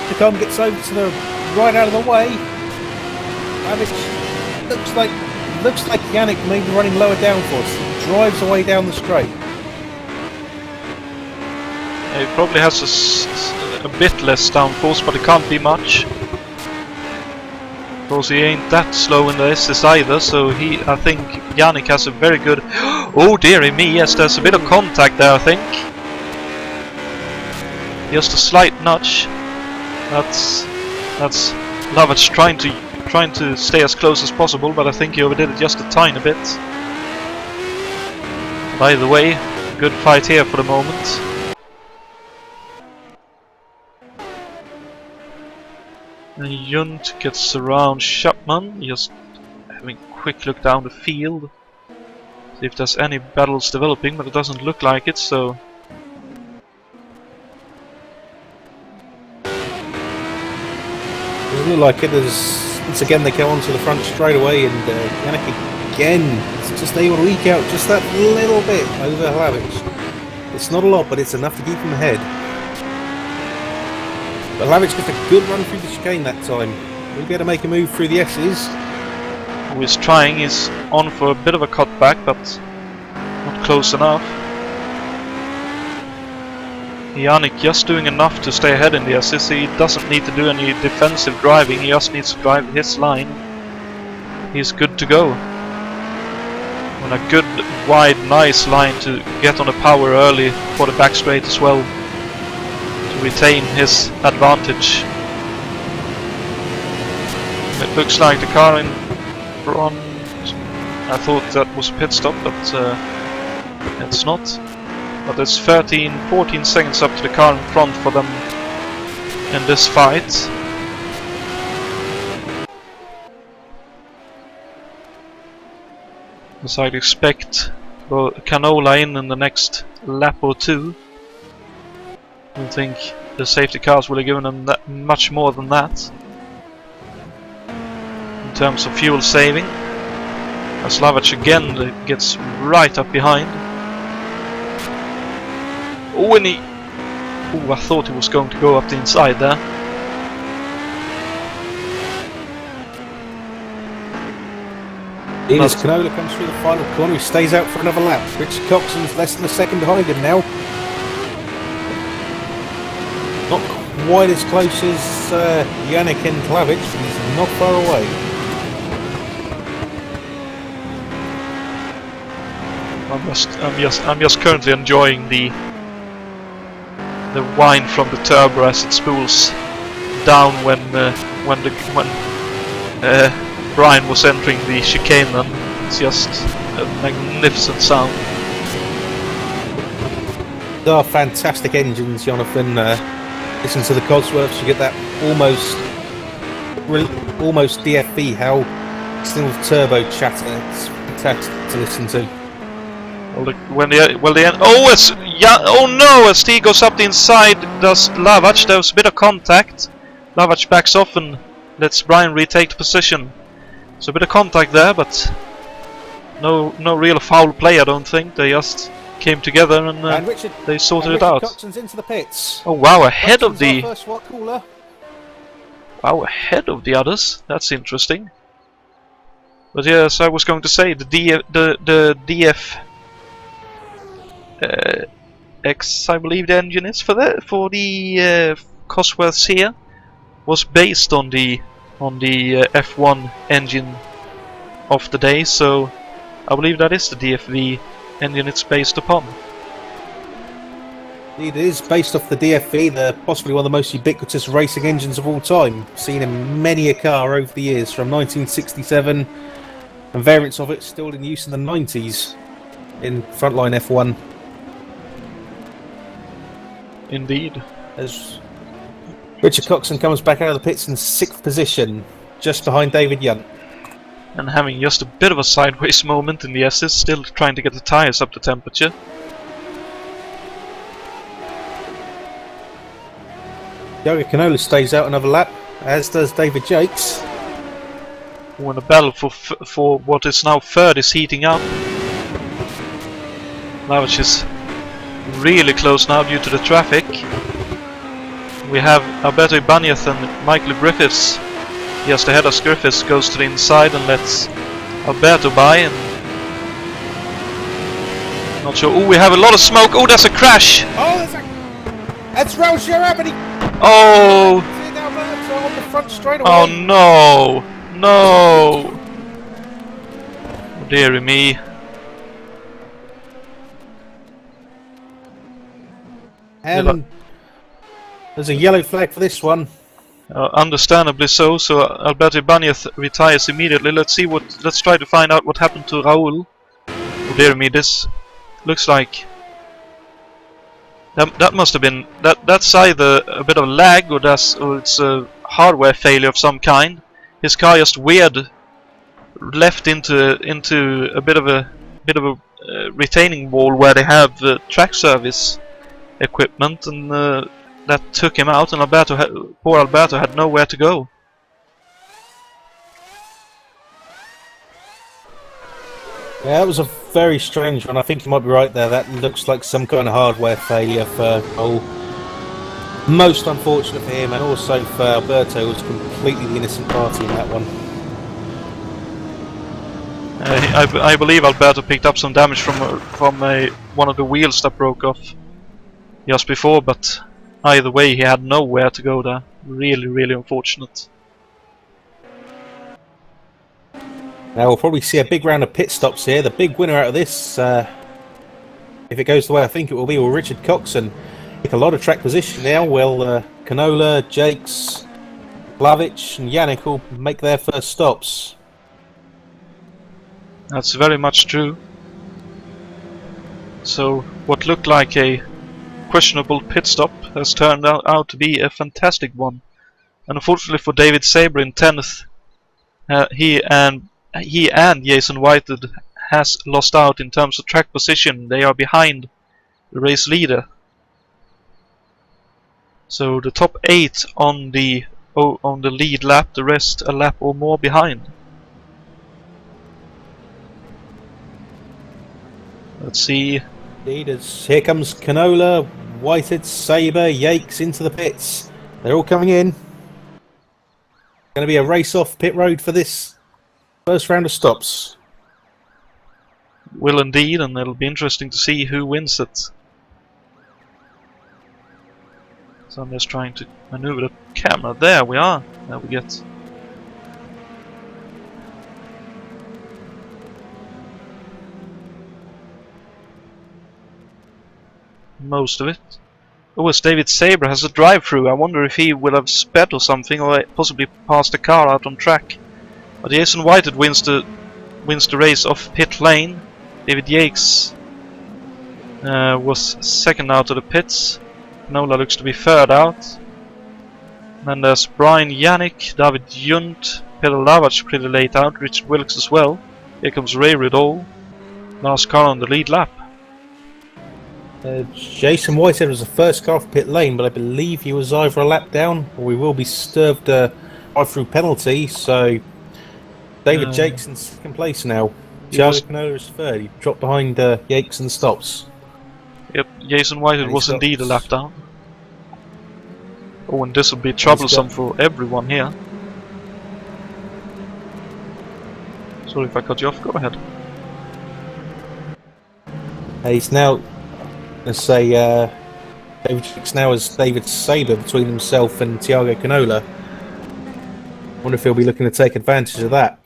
Chacon gets over to the right out of the way. Plavic looks like Yannick may be running lower downforce. He drives away down the straight. He probably has a bit less downforce, but it can't be much. Of course, he ain't that slow in the SS either, so I think Yannick has a very good... Oh dearie me, yes, there's a bit of contact there, I think. Just a slight nudge. That's Lavac trying to stay as close as possible, but I think he overdid it just a tiny bit. By the way, good fight here for the moment. And Junt gets around Chapman, just having a quick look down the field. See if there's any battles developing, but it doesn't look like it, so... Doesn't look like it. Once again they go onto the front straight away, and Yannick again is just able to eke out just that little bit over Hlavic. It's not a lot, but it's enough to keep him ahead. But Lavich gets a good run through the chicane that time. We'll be able to make a move through the S's. Who is trying, he's on for a bit of a cutback, but not close enough. Yannick just doing enough to stay ahead in the S's. He doesn't need to do any defensive driving, he just needs to drive his line. He's good to go. On a good, wide, nice line to get on the power early for the back straight as well, to retain his advantage. It looks like the car in front, I thought that was a pit stop, but it's not. But there's 14 seconds up to the car in front for them in this fight. As I'd expect, Canola in the next lap or two. I don't think the safety cars will have given them that much more than that in terms of fuel saving. As Lavich again gets right up behind. Oh, and I thought he was going to go up the inside there. Enos Canola comes through the final corner, he stays out for another lap. Richard Coxon's less than a second behind him now. Not quite as close as Yannick and Lavich, but he's not far away. I'm just currently enjoying the whine from the turbo as it spools down when Brian was entering the chicane. And it's just a magnificent sound. They are fantastic engines, Jonathan. Listen to the Cosworths, you get that almost DFV howl, still with turbo chatter. It's fantastic to listen to. Oh no! As T goes up the inside, does Lavich. There was a bit of contact. Lavich backs off and lets Brian retake the position. So a bit of contact there, but no real foul play, I don't think. They just came together and they sorted it out. Coxon's into the pits. Oh wow! Ahead of the first watt cooler. Wow, ahead of the others. That's interesting. But yes, I was going to say the DF. X, I believe the engine is for the Cosworths here, was based on the F1 engine of the day, so I believe that is the DFV engine it's based upon. It is based off the DFV, the possibly one of the most ubiquitous racing engines of all time, seen in many a car over the years from 1967, and variants of it still in use in the 90s in frontline F1. Indeed. As Richard Coxon comes back out of the pits in 6th position, just behind David Yunt. And having just a bit of a sideways moment in the S's, still trying to get the tyres up to temperature. Yogi Canola stays out another lap, as does David Jakes. When the battle for what is now 3rd is heating up. Lavich is really close now due to the traffic. We have Alberto Ibanez and Michael Griffiths just ahead of Griffiths, goes to the inside and lets Alberto by, and not sure. Oh, we have a lot of smoke. Oh, there's a crash. Oh, that's Raul Sherabini. Oh, on the front straight away. Oh no, no. Oh, dearie me. And there's a yellow flag for this one. Understandably so. So Alberto Ibanez retires immediately. Let's try to find out what happened to Raul. Oh dear me, this looks like that must have been that's either a bit of lag or it's a hardware failure of some kind. His car just left into a bit of a retaining wall where they have track service equipment, and that took him out, and poor Alberto had nowhere to go. Yeah, that was a very strange one. I think you might be right there. That looks like some kind of hardware failure for Raul. Most unfortunate for him, and also for Alberto, who was completely the innocent party in that one. I believe Alberto picked up some damage from one of the wheels that broke off just before, but either way he had nowhere to go there. Really unfortunate. Now we'll probably see a big round of pit stops here. The big winner out of this, if it goes the way I think it will be, will Richard Coxon. Take a lot of track position now. Well, Canola, Jakes, Blavich and Yannick will make their first stops. That's very much true. So what looked like a questionable pit stop has turned out to be a fantastic one. And unfortunately for David Sabre in 10th, he and Jason Whitehead has lost out in terms of track position. They are behind the race leader. So the top 8 on the lead lap, the rest a lap or more behind. Let's see. Leaders. Here comes Canola, Whitehead, Sabre, Yakes into the pits. They're all coming in. Going to be a race off pit road for this first round of stops. Will indeed, and it'll be interesting to see who wins it. So I'm just trying to maneuver the camera. There we are. There we get. Most of it. Oh, as David Sabre has a drive-through. I wonder if he will have sped or something, or possibly passed a car out on track. But Jason Whitehead wins the race off pit lane. David Yakes was second out of the pits. Nola looks to be third out. Then there's Brian Yannick, David Junt, Peter Lavach pretty late out, Richard Wilkes as well. Here comes Ray Riddle. Last car on the lead lap. Jason Whitehead was the first car off pit lane, but I believe he was either a lap down or we will be served a drive-through penalty. So David Jakes in second place now. Charlie Canola is third. He dropped behind Yakes and stops. Yep, Jason Whitehead was indeed a lap down. Oh, and this will be troublesome for everyone here. Sorry if I cut you off. Go ahead. He's now. Let's say David Jakes now has David Sabre between himself and Thiago Canola. I wonder if he'll be looking to take advantage of that.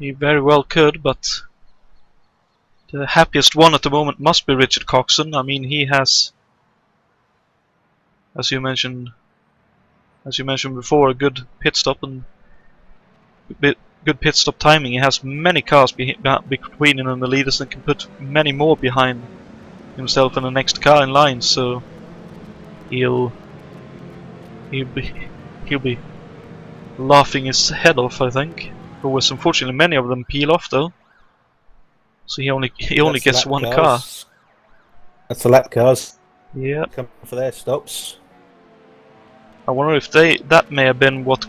He very well could, but the happiest one at the moment must be Richard Coxon. I mean, he has, as you mentioned before, a good pit stop and good pit stop timing. He has many cars between him and the leaders and can put many more behind himself and the next car in line. So he'll be laughing his head off, I think. But was unfortunately many of them peel off though. So he only gets one car. That's the lap cars. Yeah. Come for their stops. I wonder if that may have been what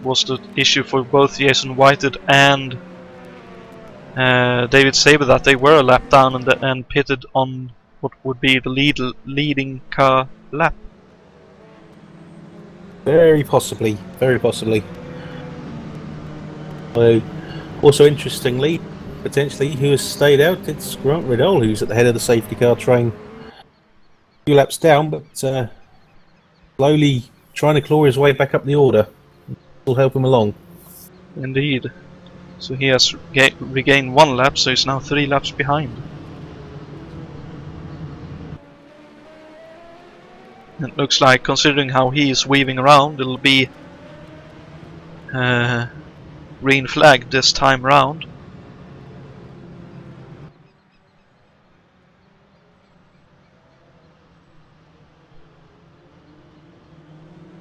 was the issue for both Jason Whitehead and David Sabre, that they were a lap down and pitted on what would be the leading car lap. Very possibly, very possibly. Also interestingly, potentially, who has stayed out, it's Grant Riddell who's at the head of the safety car train. A few laps down, but slowly trying to claw his way back up the order. Will help him along. Indeed. So he has regained one lap, so he's now 3 laps behind. It looks like, considering how he is weaving around, it'll be green flag this time round.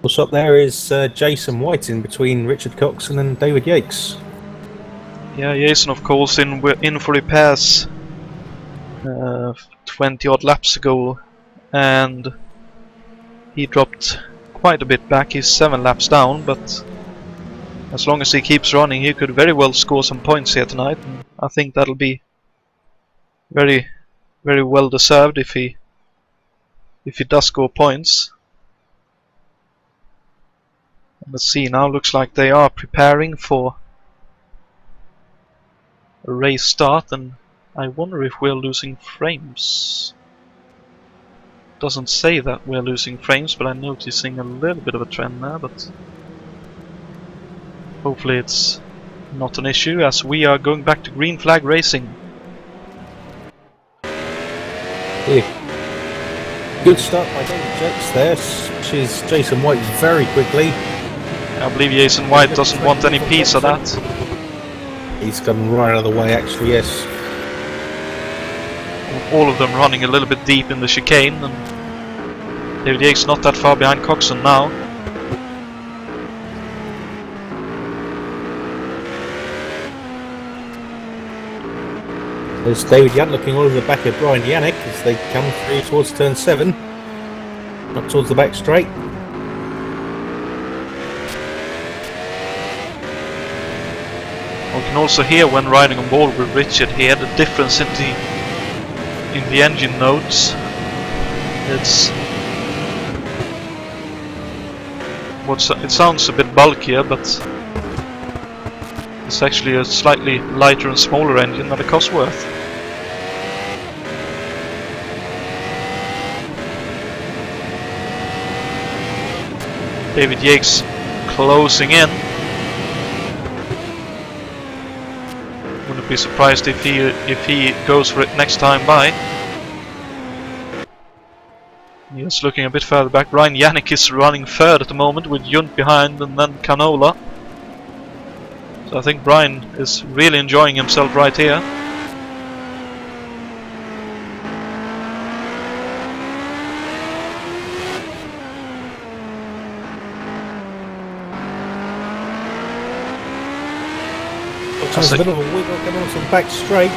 What's up there is Jason White in between Richard Coxon and David Yakes. Yeah, Jason of course in for repairs 20 odd laps ago, and he dropped quite a bit back. He's 7 laps down, but as long as he keeps running he could very well score some points here tonight, and I think that'll be very, very well deserved if he if he does score points. Let's see, now looks like they are preparing for a race start, and I wonder if we're losing frames. Doesn't say that we're losing frames, but I'm noticing a little bit of a trend there, but hopefully it's not an issue, as we are going back to green flag racing. Yeah. Good start by David Jakes there, pushes Jason White very quickly. I believe Jason White doesn't want any piece of that. He's gone right out of the way, actually, yes. All of them running a little bit deep in the chicane, and David Jakes not that far behind Coxon now. There's David Yunt looking all over the back of Brian Yannick as they come through towards turn 7. Up towards the back straight. We can also hear when riding on board with Richard here the difference in the engine notes. It sounds a bit bulkier, but it's actually a slightly lighter and smaller engine than the Cosworth. David Jakes closing in. Wouldn't be surprised if he goes for it next time by. He's looking a bit further back. Ryan Yannick is running third at the moment with Yunt behind and then Canola. So I think Brian is really enjoying himself right here. There's a bit of a wiggle coming on some back straight.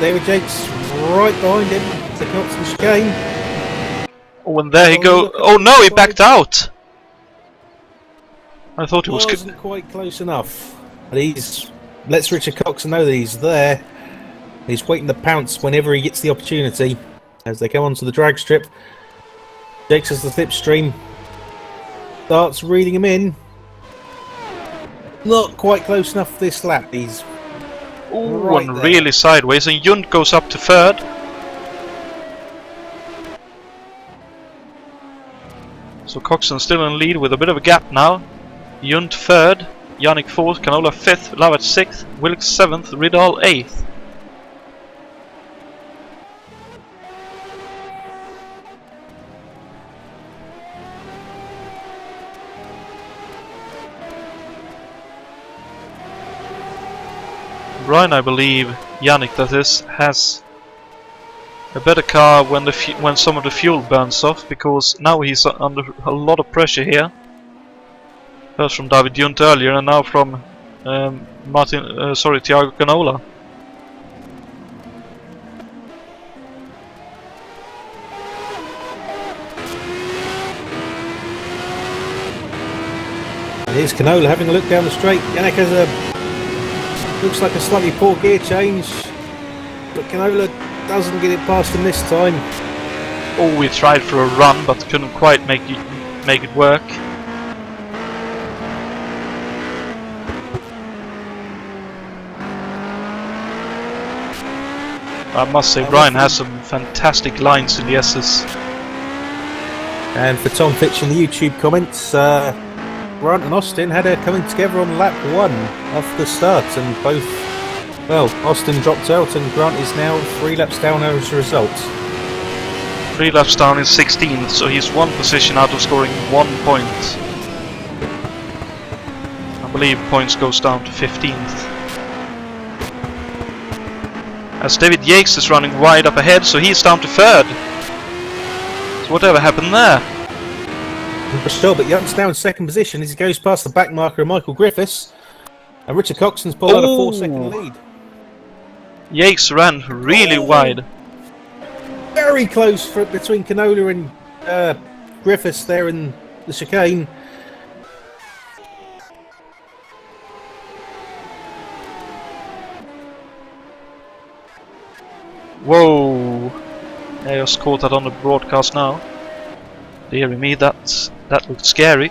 David Jakes right behind him to come up to the chicane. Oh, and there he goes. Oh no, he backed out! I thought he was... Wasn't quite close enough. But lets Richard Coxon know that he's there. He's waiting to pounce whenever he gets the opportunity. As they come onto the drag strip, Jakes has the slipstream. Starts reading him in. Not quite close enough for this lap. He's right there. Really sideways, and Yunt goes up to third. So Coxon still in lead with a bit of a gap now. Yunt third, Yannick fourth, Canola fifth, Lavat sixth, Wilkes seventh, Riddall eighth. Brian, I believe, Yannick that is, has a better car when some of the fuel burns off, because now he's under a lot of pressure here. First from David Yunt earlier, and now from Thiago Canola. And here's Canola having a look down the straight. Yannick has looks like a slightly poor gear change, but Canola doesn't get it past him this time. Oh, we tried for a run, but couldn't quite make it work. I must say, Brian has some fantastic lines in the S's. And for Tom Fitch in the YouTube comments, Grant and Austin had her coming together on lap 1 off the start, and both, well, Austin dropped out and Grant is now 3 laps down as a result. 3 laps down in 16th, so he's 1 position out of scoring 1 point. I believe points goes down to 15th. As David Jakes is running wide up ahead, so he's down to 3rd. So whatever happened there? Still, but Yunt's now in 2nd position as he goes past the back marker of Michael Griffiths. And Richard Coxon's pulled out a 4-second lead. Jakes ran really wide. Very close between Canola and Griffiths there in the chicane. Whoa! I just caught that on the broadcast now. Dear me, that looked scary.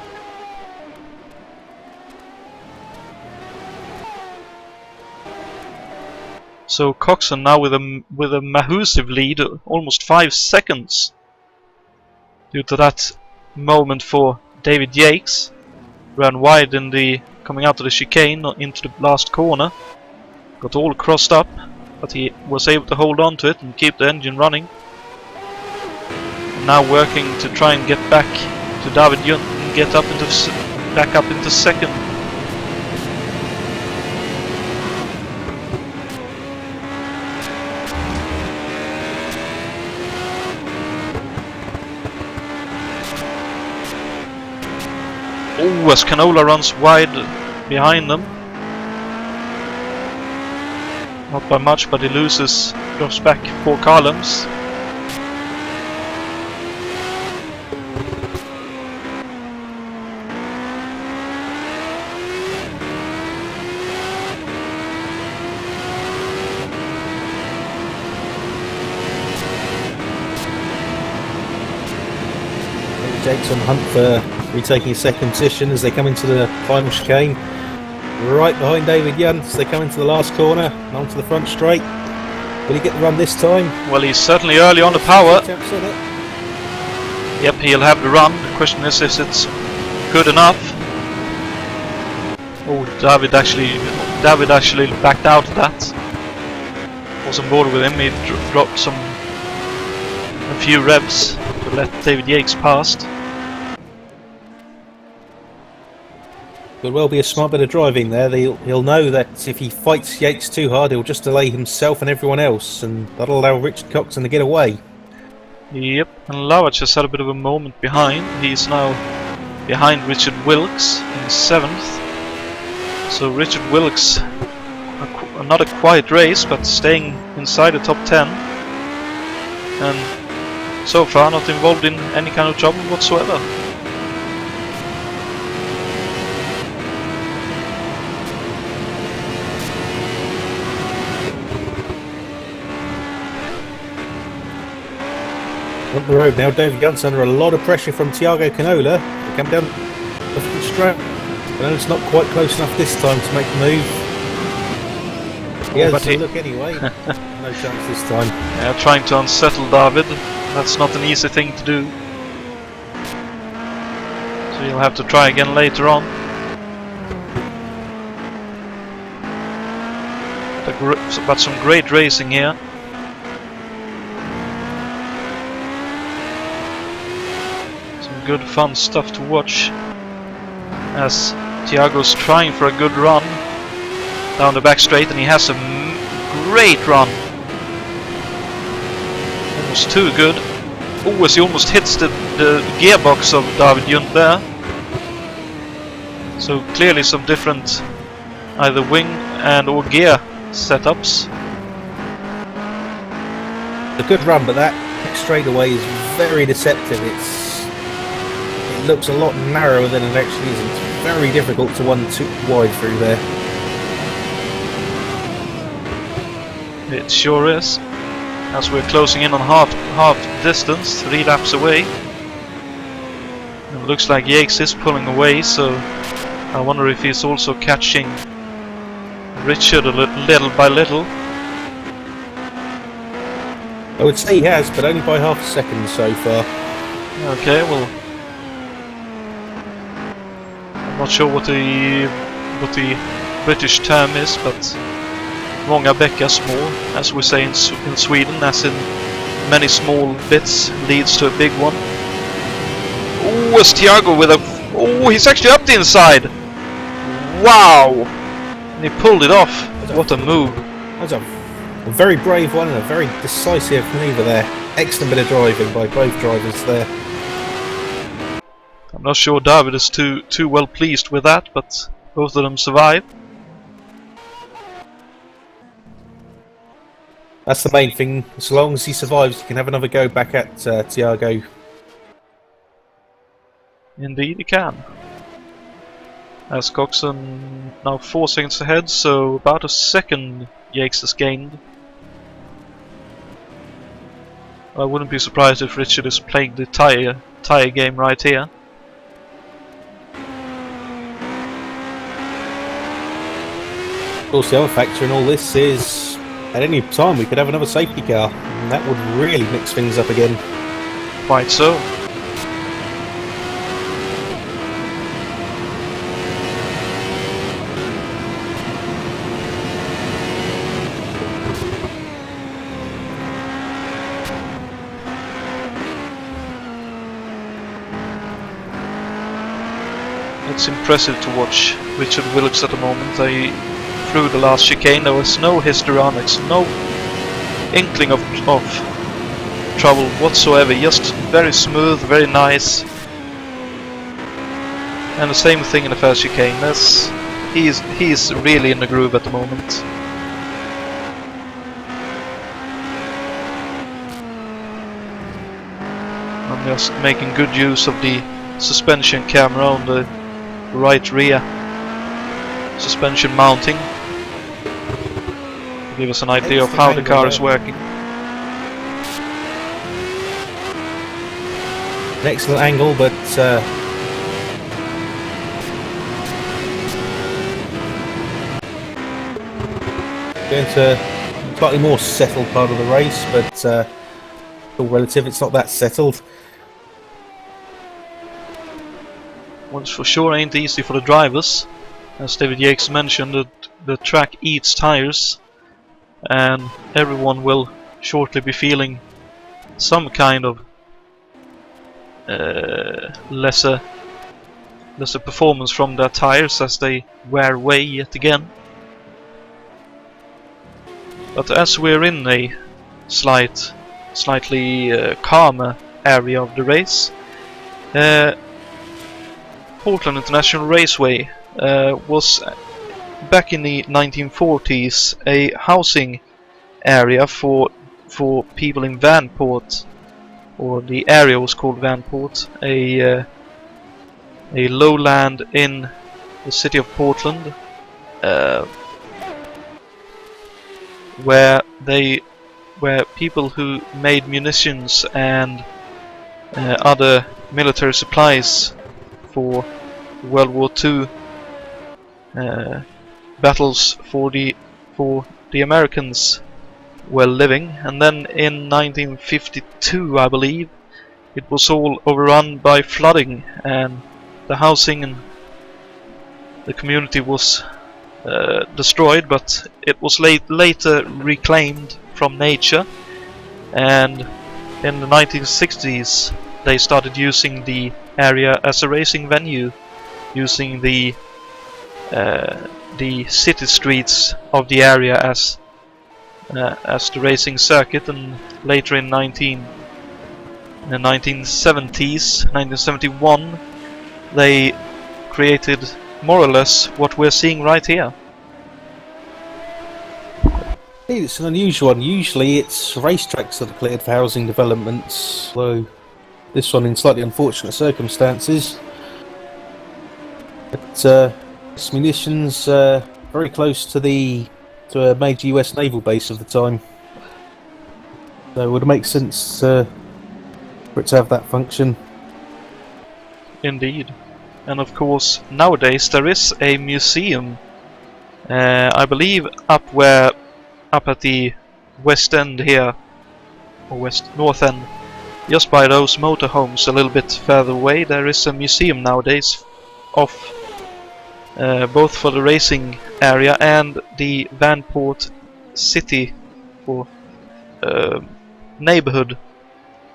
So Coxon now with a massive lead, almost 5 seconds. Due to that moment for David Yates, ran wide in the coming out of the chicane into the last corner. Got all crossed up, but he was able to hold on to it and keep the engine running. Now working to try and get back to David Junt and get up into back up into second. Oh, as Canola runs wide behind them. Not by much, but he drops back 4 columns. Jake's on hunt for retaking his second position as they come into the final chicane. Right behind David Junt as they come into the last corner and onto the front straight. Will he get the run this time? Well, he's certainly early on the power. Yep, he'll have the run. The question is if it's good enough. Oh, David actually backed out of that. Was on board with him. He dropped a few revs to let David Yates past. Could well be a smart bit of driving there. He'll know that if he fights Yates too hard, he'll just delay himself and everyone else, and that'll allow Richard Coxon to get away. Yep, and Lowach has had a bit of a moment behind. He's now behind Richard Wilkes in 7th. So Richard Wilkes, not a quiet race, but staying inside the top 10. And so far not involved in any kind of trouble whatsoever. On the road now, David Junt's under a lot of pressure from Thiago Canola. They come down the front straight. Canola's not quite close enough this time to make the move. He has a look anyway. No chance this time. Yeah, trying to unsettle David. That's not an easy thing to do. So you'll have to try again later on. But some great racing here. Good fun stuff to watch as Thiago's trying for a good run down the back straight, and he has a great run, almost too good. Oh, as he almost hits the gearbox of David Junt there. So clearly some different either wing and or gear setups. A good run, but that straightaway is very deceptive. It looks a lot narrower than it actually is. It's very difficult to run too wide through there. It sure is. As we're closing in on half distance, 3 laps away. It looks like Yates is pulling away, so I wonder if he's also catching Richard a little by little. I would say he has, but only by half a second so far. Okay, well, I'm not sure what the British term is, but många bäckar små, as we say in Sweden, as in many small bits leads to a big one. Oh, it's Thiago with a... Oh, he's actually up the inside! Wow! And he pulled it off. What a move. That was a very brave one and a very decisive manoeuvre there. Excellent bit of driving by both drivers there. I'm not sure David is too well pleased with that, but both of them survive. That's the main thing. As long as he survives, he can have another go back at Thiago. Indeed he can. As Coxon now 4 seconds ahead, so about a second Yates has gained. I wouldn't be surprised if Richard is playing the tire game right here. Of course, the other factor in all this is at any time we could have another safety car, and that would really mix things up again. Quite so. It's impressive to watch Richard Wilkes at the moment. Through the last chicane there was no histrionics, no inkling of trouble whatsoever, just very smooth, very nice. And the same thing in the first chicane. He's really in the groove at the moment. I'm just making good use of the suspension camera on the right rear suspension mounting to give us an idea of how the car is working. An excellent angle, but going to a slightly more settled part of the race, but still relative, it's not that settled. Well, for sure ain't easy for the drivers. As David Yates mentioned, the track eats tires, and everyone will shortly be feeling some kind of lesser performance from their tires as they wear away yet again. But as we're in a slightly calmer area of the race, Portland International Raceway was back in the 1940s a housing area for people in Vanport, or the area was called Vanport, a lowland in the city of Portland, where people who made munitions and other military supplies for World War II battles for the Americans were living. And then in 1952, I believe, it was all overrun by flooding, and the housing and the community was destroyed, but it was later reclaimed from nature, and in the 1960s they started using the area as a racing venue, using the city streets of the area as the racing circuit. And later in the 1970s, 1971, they created more or less what we're seeing right here. It's an unusual one. Usually it's racetracks that are cleared for housing developments, though this one in slightly unfortunate circumstances. But munitions very close to a major US naval base of the time, so it would make sense for it to have that function. Indeed. And of course nowadays there is a museum, I believe up at the west end here, or north end, just by those motorhomes a little bit further away. There is a museum nowadays of both for the racing area and the Vanport city or neighborhood,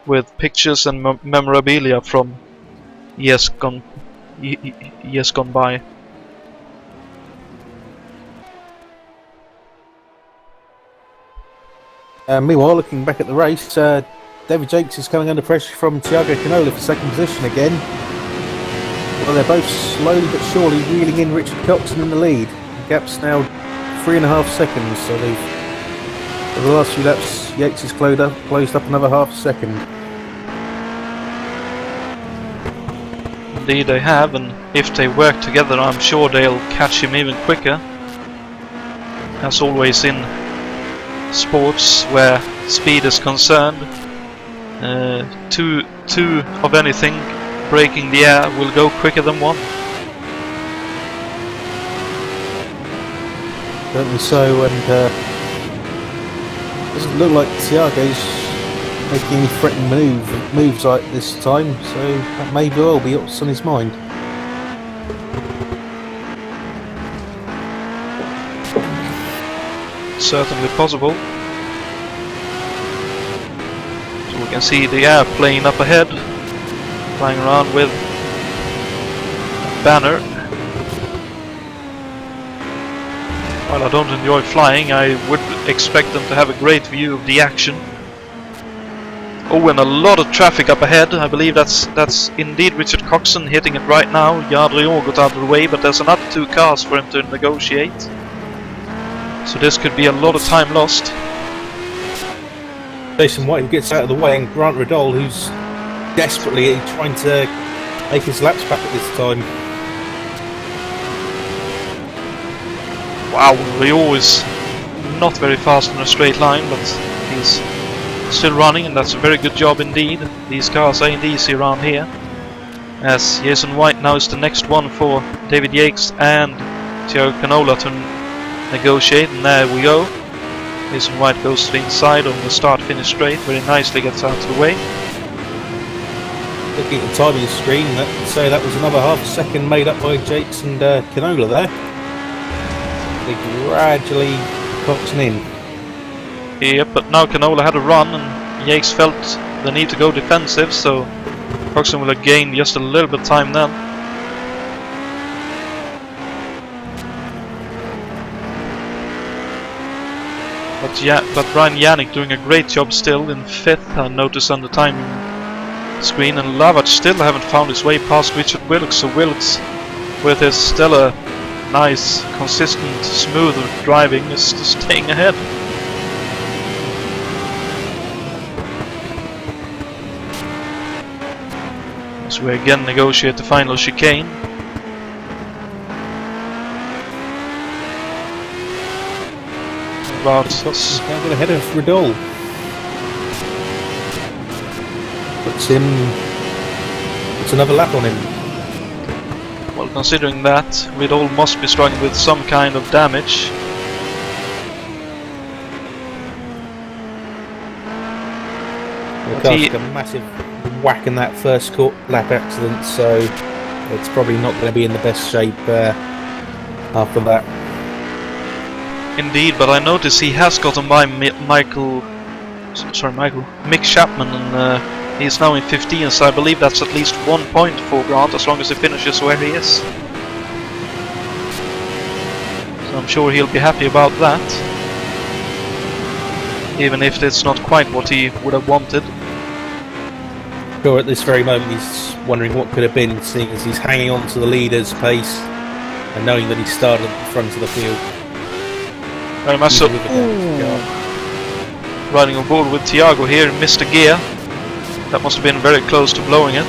with pictures and memorabilia from years gone by. Meanwhile, looking back at the race, David Jakes is coming under pressure from Thiago Canola for second position again. Well, they're both slowly but surely reeling in Richard Coxon in the lead. The gap's now 3.5 seconds, so over the last few laps, Yates has closed up another half second. Indeed they have, and if they work together I'm sure they'll catch him even quicker. As always in sports where speed is concerned, Two of anything breaking the air will go quicker than one. Certainly so, and doesn't look like Thiago's making any threatening moves like this time, so that may well be what's on his mind. Certainly possible. So we can see the airplane up ahead, flying around with a banner. While I don't enjoy flying, I would expect them to have a great view of the action. Oh, and a lot of traffic up ahead. I believe that's indeed Richard Coxon hitting it right now. Yadrion got out of the way, but there's another 2 cars for him to negotiate. So this could be a lot of time lost. Jason White gets out of the way, and Grant Riddell, who's desperately trying to make his laps back at this time. Wow, Riddell is not very fast in a straight line, but he's still running, and that's a very good job indeed. These cars ain't easy around here. As Jason White now is the next one for David Yates and Thiago Canola to negotiate, and there we go. Jason White goes to the inside on the start-finish straight, very nicely gets out of the way. Looking at the time of the screen, so that was another half a second made up by Yates and Canola there. They gradually boxing in. Yep, but now Canola had a run, and Yates felt the need to go defensive, so Coxon will have gained just a little bit of time then. But Brian Yannick doing a great job still in 5th, I noticed on the timing screen, and Lavac still haven't found his way past Richard Wilkes, so Wilkes, with his stellar, nice, consistent, smooth driving, is staying ahead. As we again negotiate the final chicane. About us. Now got ahead of Riddell. Puts another lap on him. Well, considering that, Riddell must be struggling with some kind of damage. The car took a massive whack in that first lap accident, so it's probably not going to be in the best shape after that. Indeed, but I notice he has gotten by Mick Chapman, and he's now in 15, so I believe that's at least 1 point for Grant as long as he finishes where he is. So I'm sure he'll be happy about that, even if it's not quite what he would have wanted. Sure, at this very moment he's wondering what could have been, seeing as he's hanging on to the leader's pace and knowing that he started at the front of the field. Very much so. Riding on board with Thiago here and missed a gear. That must have been very close to blowing it.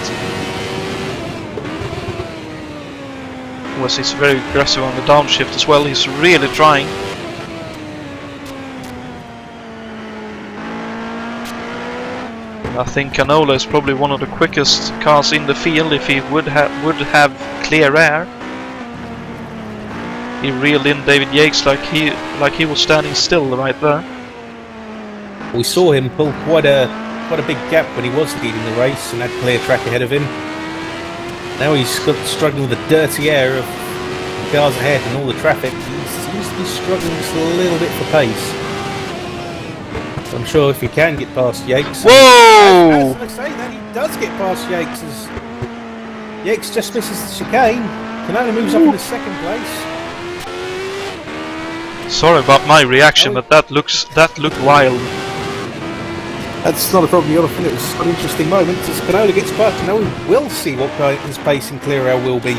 He's very aggressive on the downshift as well. He's really trying. I think Canola is probably one of the quickest cars in the field if he would have clear air. He reeled in David Yates like he was standing still right there. We saw him pull quite a big gap when he was leading the race and had clear track ahead of him. Now he's struggling with the dirty air of the cars ahead and all the traffic. He seems to be struggling just a little bit for pace. I'm sure if he can get past Yates... Whoa! As I say that, he does get past Yates as Yates just misses the chicane. Canola moves up into 2nd place. Sorry about my reaction, but that looked wild. That's not a problem, Jonatan. It was an interesting moment. As Canola gets past, now we will see what his pace in clear air will be.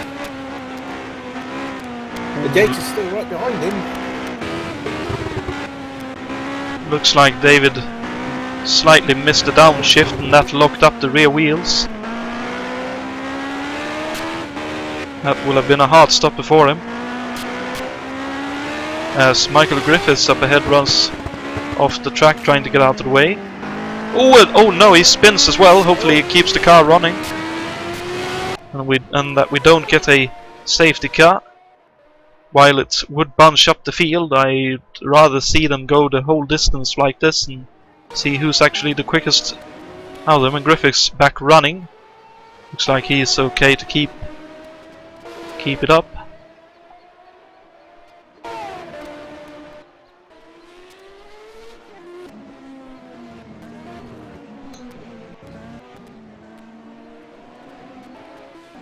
But Yates is still right behind him. Looks like David slightly missed the downshift and that locked up the rear wheels. That will have been a hard stopper for him. As Michael Griffiths up ahead runs off the track trying to get out of the way. Oh no, he spins as well. Hopefully he keeps the car running. And that we don't get a safety car. While it would bunch up the field, I'd rather see them go the whole distance like this and see who's actually the quickest out of them. And Griffith's back running. Looks like he's okay to keep it up.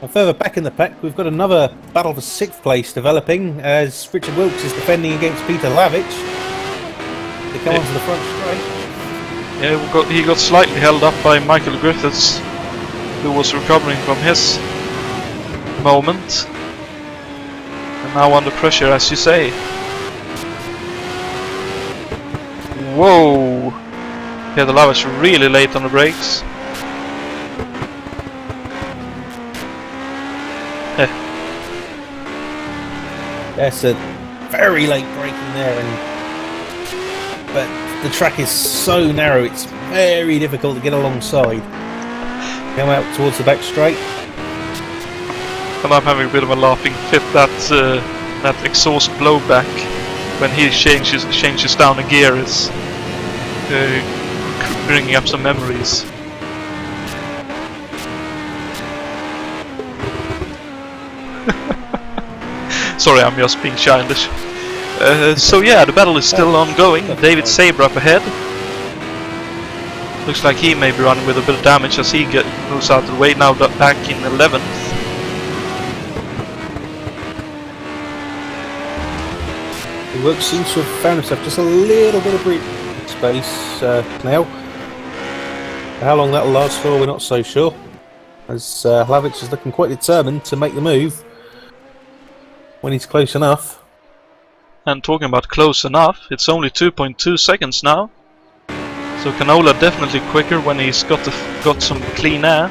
And further back in the pack, we've got another battle for 6th place developing as Richard Wilkes is defending against Peter Lavich. They come onto the front straight. Yeah, he got slightly held up by Michael Griffiths, who was recovering from his moment. And now under pressure, as you say. Whoa! Peter Lavich really late on the brakes. That's a very late braking there, but the track is so narrow it's very difficult to get alongside. Come out towards the back straight. And I'm having a bit of a laughing fit that exhaust blowback when he changes down a gear is bringing up some memories. Sorry, I'm just being childish. So yeah, the battle is still ongoing. David Sabre up ahead. Looks like he may be running with a bit of damage as he moves out of the way. Now back in 11th. The work seems to have found himself just a little bit of breathing space now. How long that'll last for, we're not so sure. As Lavich is looking quite determined to make the move when he's close enough. And talking about close enough, it's only 2.2 seconds now. So Canola definitely quicker when he's got some clean air.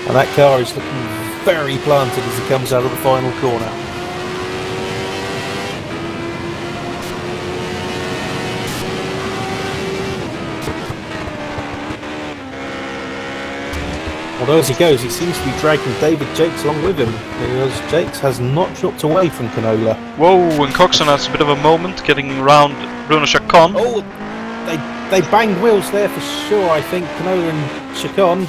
And that car is looking very planted as he comes out of the final corner. Although as he goes, he seems to be dragging David Jakes along with him, because Jakes has not dropped away from Canola. Whoa, and Coxon has a bit of a moment getting around Bruno Chacon. Oh, they banged wheels there for sure, I think, Canola and Chacon.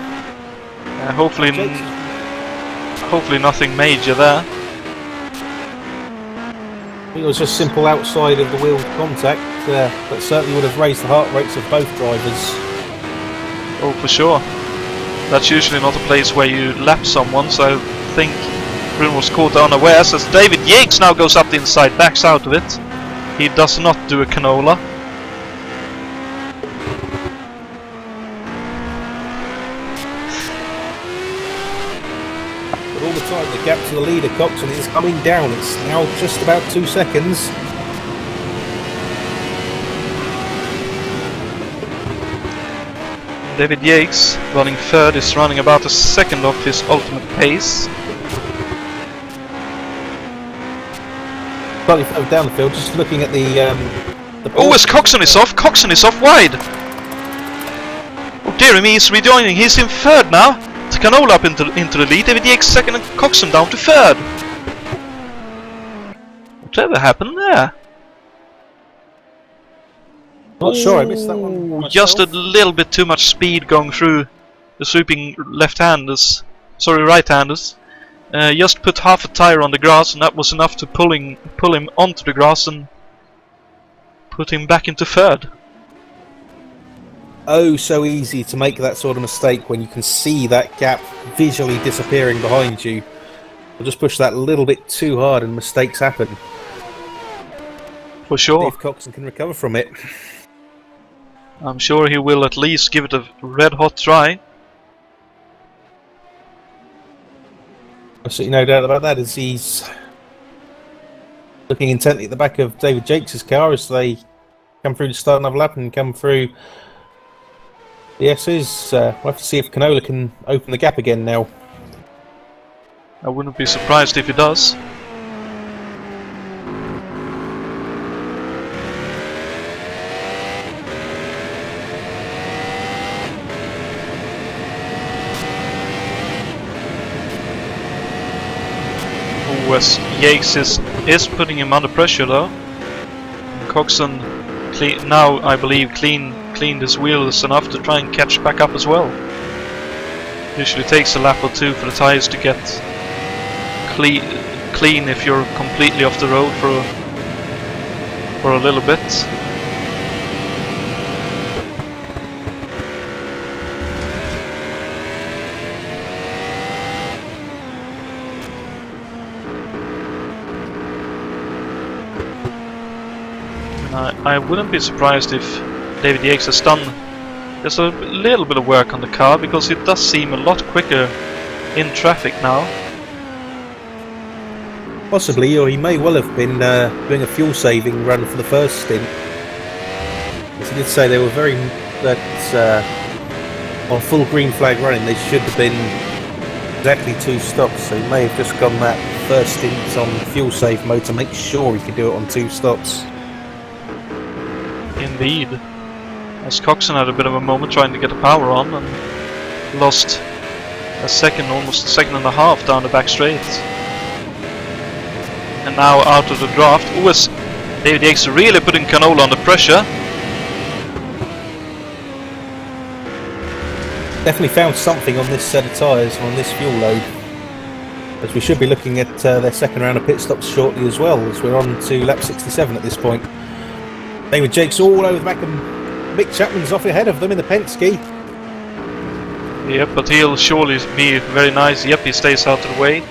Hopefully nothing major there. I think it was just simple outside of the wheel contact, but certainly would have raised the heart rates of both drivers. Oh, for sure. That's usually not a place where you lap someone, so I think Bruno was caught unawares as David Yates now goes up the inside, backs out of it. He does not do a Canola. But all the time the gap to the leader, Coxon, is coming down. It's now just about 2 seconds. David Yates, running third, is running about a second off his ultimate pace. Slightly further down the field, just looking at the oh, as Coxon is off! Coxon is off wide! Oh dear me, he's rejoining. He's in third now. To Canola up into the lead. David Yates second and Coxon down to third. Whatever happened there? Not sure, I missed that one myself. Just a little bit too much speed going through the sweeping right-handers. Just put half a tire on the grass, and that was enough to pull him onto the grass and put him back into third. Oh, so easy to make that sort of mistake when you can see that gap visually disappearing behind you. You'll just push that a little bit too hard and mistakes happen. For sure. Steve Coxon can recover from it. I'm sure he will at least give it a red-hot try. Absolutely no doubt about that, as he's looking intently at the back of David Jakes' car as they come through the start another lap and come through the S's. We'll have to see if Canola can open the gap again now. I wouldn't be surprised if he does. West Yates is putting him under pressure though. Coxon now, I believe, cleaned his wheels enough to try and catch back up as well. Usually takes a lap or two for the tyres to get clean if you're completely off the road for a little bit. I wouldn't be surprised if David Yates has done just a little bit of work on the car, because it does seem a lot quicker in traffic now. Possibly, or he may well have been doing a fuel saving run for the first stint. As he did say, they were on full green flag running, they should have been exactly 2 stops, so he may have just gone that first stint on fuel save mode to make sure he could do it on 2 stops. Indeed. As Coxon had a bit of a moment trying to get the power on and lost a second, almost a second and a half down the back straight. And now out of the draft. David Yates really putting Canola under pressure. Definitely found something on this set of tyres, on this fuel load. As we should be looking at their second round of pit stops shortly as well, as we're on to lap 67 at this point. David Yates all over the back of Mick Chapman's off ahead of them in the Penske. Yep, but he'll surely be very nice. Yep, he stays out of the way.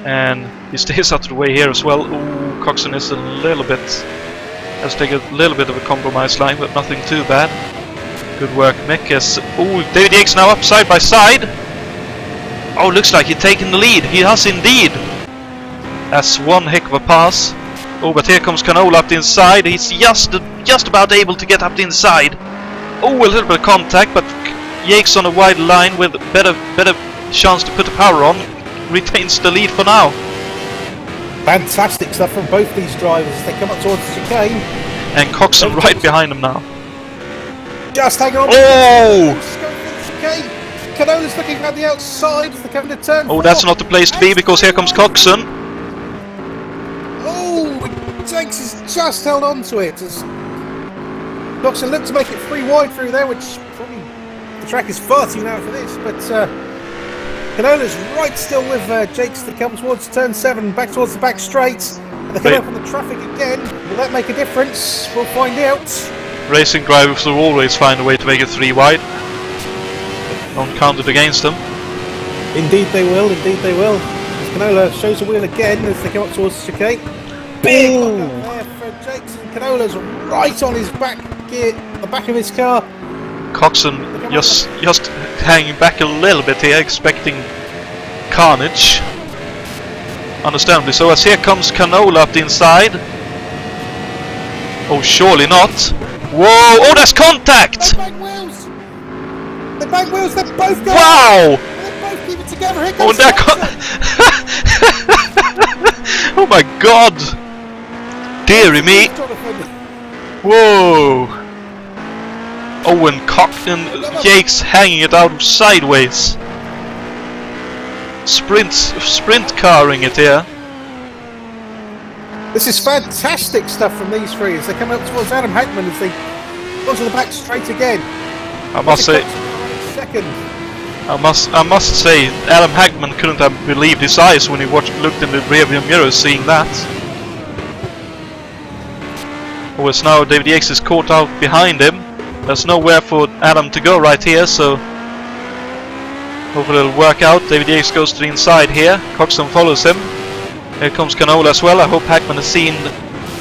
And he stays out of the way here as well. Ooh, Coxon is has taken a little bit of a compromise line, but nothing too bad. Good work, Mick. Ooh, David Yates now up side by side. Oh, looks like he's taking the lead. He has indeed. That's one heck of a pass. Oh, but here comes Canola up the inside. He's just about able to get up the inside. Oh, a little bit of contact, but Yates on a wide line with better chance to put the power on. Retains the lead for now. Fantastic stuff from both these drivers as they come up towards the chicane. And Coxon right behind them now. Just hang on. Oh! Canola's looking at the outside as they come to turn 4. That's not the place to be, because here comes Coxon. Jenks has just held on to it as Coxon looked to make it 3 wide through there, which probably the track is far too narrow for this, but Canola's right still with Jakes to come towards turn 7, back towards the back straight, and they come up on the traffic again. Will that make a difference? We'll find out. Racing drivers will always find a way to make it 3 wide. Don't count it against them. Indeed they will, indeed they will. As Canola shows the wheel again as they come up towards the chicane. Big lock up there for Jakes, and Canola's right on his back gear, the back of his car. Coxon just hanging back a little bit here, expecting carnage. Understandably so, as here comes Canola up the inside. Oh, surely not. Whoa! Oh, that's contact! The back wheels! The back wheels, they're both going! Wow! They're both keeping together. Here Oh, comes oh my god! Deary me! Whoa! Oh, and Coxon, Yates hanging it out sideways. Sprint carring it here. This is fantastic stuff from these 3 as they come up towards Adam Hackman as they go to the back straight again. I must say, Adam Hackman couldn't have believed his eyes when he looked in the rearview mirror seeing that. Oh, it's now David Yates is caught out behind him. There's nowhere for Adam to go right here, so hopefully it'll work out. David Yates goes to the inside here. Coxon follows him. Here comes Canola as well. I hope Hackman has seen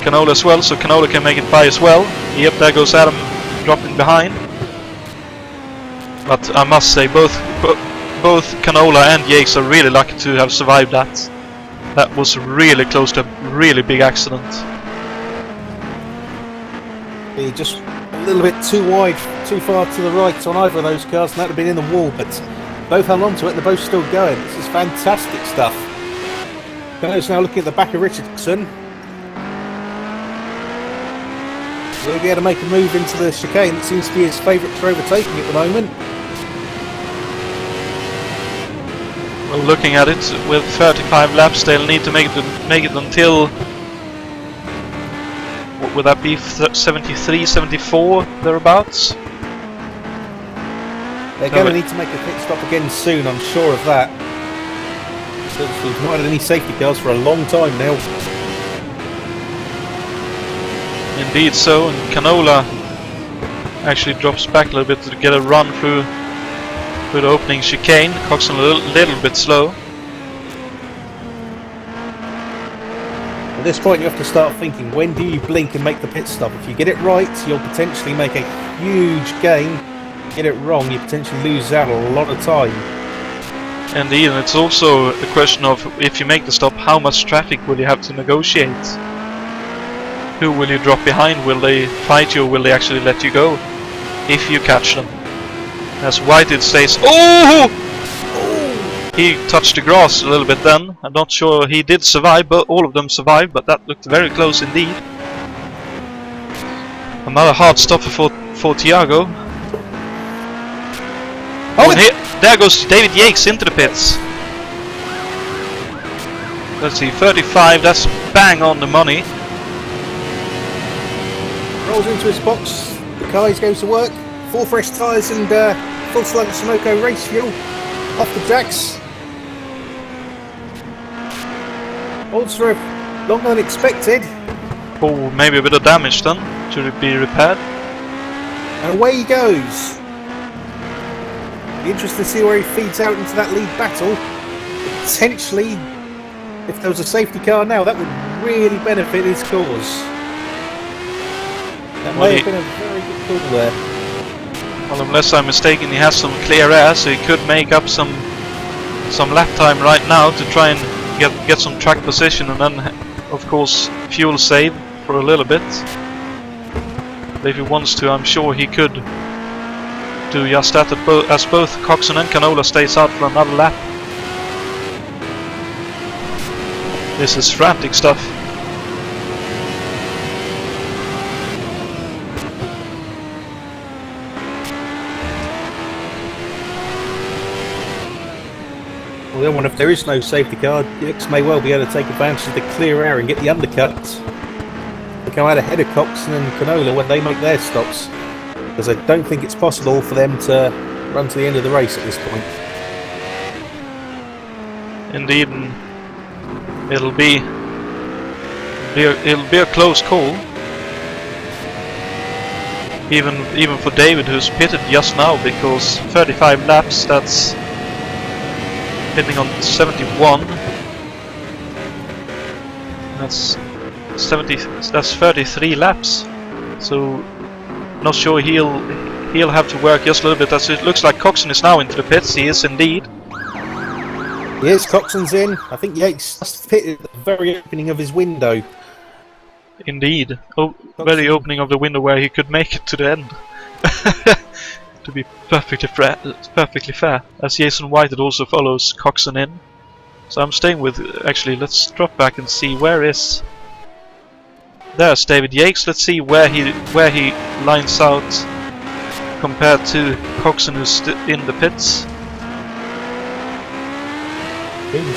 Canola as well, so Canola can make it by as well. Yep, there goes Adam dropping behind. But I must say, both Canola and Yates are really lucky to have survived that. That was really close to a really big accident. Just a little bit too wide, too far to the right on either of those cars, and that would have been in the wall, but both held on to it and they're both still going. This is fantastic stuff. Canola's now looking at the back of Richardson. Will he be able to make a move into the chicane? That seems to be his favourite for overtaking at the moment. Well, looking at it, with 35 laps, they'll need to make it until, what would that be, 73, 74, thereabouts? They're going to need to make a pit stop again soon, I'm sure of that. We've not had any safety cars for a long time now. Indeed so, and Canola actually drops back a little bit to get a run through the opening chicane. Coxon a little bit slow. At this point you have to start thinking, when do you blink and make the pit stop? If you get it right, you'll potentially make a huge gain. Get it wrong, you potentially lose out a lot of time. Indeed, and it's also a question of, if you make the stop, how much traffic will you have to negotiate? Who will you drop behind? Will they fight you, or will they actually let you go if you catch them? As Whited says, oh! He touched the grass a little bit then. I'm not sure he did survive, but all of them survived, but that looked very close indeed. Another hard stopper for Thiago. Oh, and here, there goes David Yates into the pits. Let's see, 35, that's bang on the money. Rolls into his box, the car goes to work, 4 fresh tyres and full slug of Sunoco race fuel off the jacks. Holds for longer than expected. Oh, maybe a bit of damage then. Should it be repaired? And away he goes. Be interesting to see where he feeds out into that lead battle. Potentially, if there was a safety car now, that would really benefit his cause. That may have been a very good call there. Well, unless I'm mistaken, he has some clear air, so he could make up some lap time right now to try and get some track position, and then, of course, fuel save for a little bit. But if he wants to, I'm sure he could do just that, as both Coxon and Canola stays out for another lap. This is frantic stuff. Well, then, if there is no safety car, Dix may well be able to take advantage of the clear air and get the undercut. They come out ahead of Coxon and Canola when they make their stops, because I don't think it's possible for them to run to the end of the race at this point. Indeed, and it'll be a close call. Even for David, who's pitted just now, because 35 laps, that's hitting on 71. That's 33 laps. So not sure he'll have to work just a little bit, as it looks like Coxon is now into the pits. He is indeed. Yes, Coxon's in. I think Yates just pitted at the very opening of his window. Indeed. Oh, very opening of the window where he could make it to the end. To be perfectly fair, as Jason Whited also follows Coxon in. So I'm staying with, actually, let's drop back and see there's David Yates. Let's see where he lines out compared to Coxon, who's in the pits.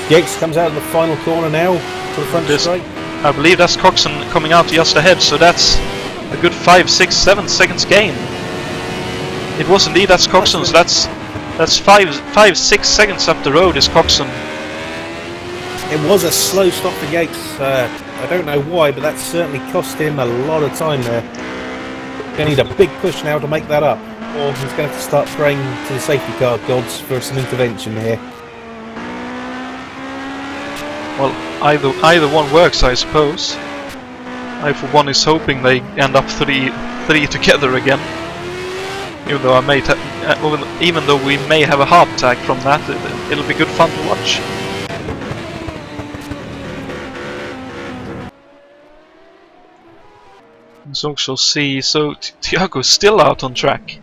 Yates comes out of the final corner now to the front straight. I believe that's Coxon coming out just ahead, so that's a good 5, 6, 7 seconds gain. It was indeed, that's Coxon, so that's 5, 6 seconds up the road is Coxon. It was a slow stop for Yates. I don't know why, but that certainly cost him a lot of time there. Going to need a big push now to make that up, or he's going to have to start praying to the safety car gods for some intervention here. Well, either one works, I suppose. I, for one, is hoping they end up three together again. Even though even though we may have a heart attack from that, it'll be good fun to watch. Let's also see. So Thiago's still out on track.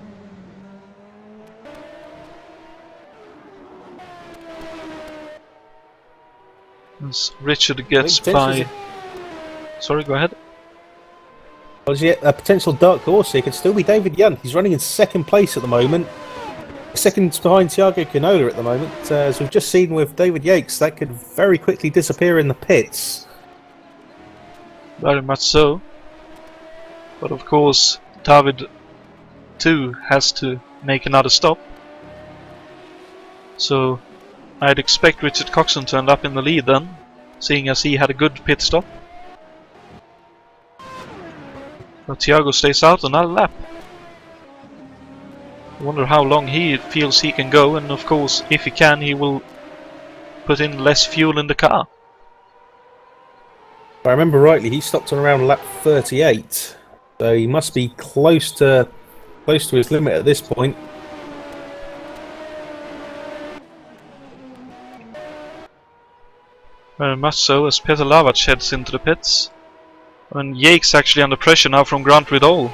As Richard gets by. Sorry, go ahead. Well, a potential dark horse here could still be David Young. He's running in second place at the moment. Second behind Thiago Canola at the moment. As we've just seen with David Yates, that could very quickly disappear in the pits. Very much so. But of course, David too has to make another stop. So I'd expect Richard Coxon to end up in the lead then, seeing as he had a good pit stop. But Thiago stays out another lap. I wonder how long he feels he can go, and of course, if he can, he will put in less fuel in the car. If I remember rightly, he stopped on around lap 38, so he must be close to his limit at this point. Very much so, as Peter Lavac heads into the pits. And Yates actually under pressure now from Grant Riddle.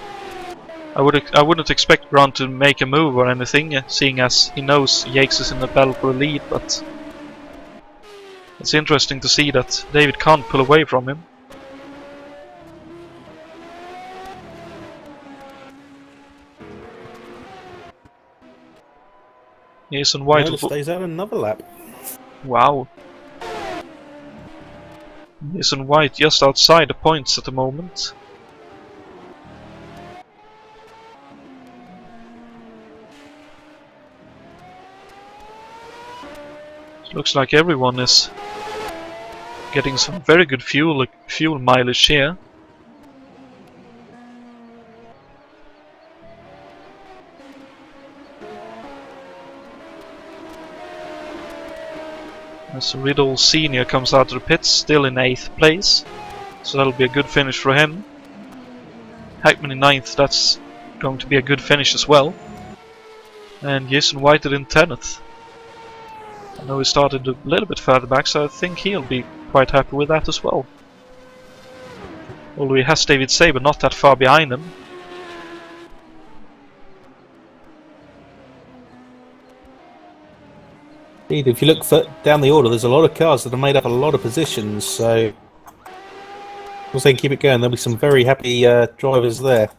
I wouldn't expect Grant to make a move or anything, seeing as he knows Yates is in the battle for the lead, but it's interesting to see that David can't pull away from him. Jason White stays out another lap. Wow. Jason White just outside the points at the moment. Looks like everyone is getting some very good fuel mileage here. As Riddle Senior comes out of the pits, still in 8th place, so that'll be a good finish for him. Hackman in 9th, that's going to be a good finish as well. And Jason White in 10th. I know he started a little bit further back, so I think he'll be quite happy with that as well. Although he has David Saber not that far behind him. Indeed, if you look down the order, there's a lot of cars that have made up a lot of positions, so we'll say keep it going. There'll be some very happy drivers there.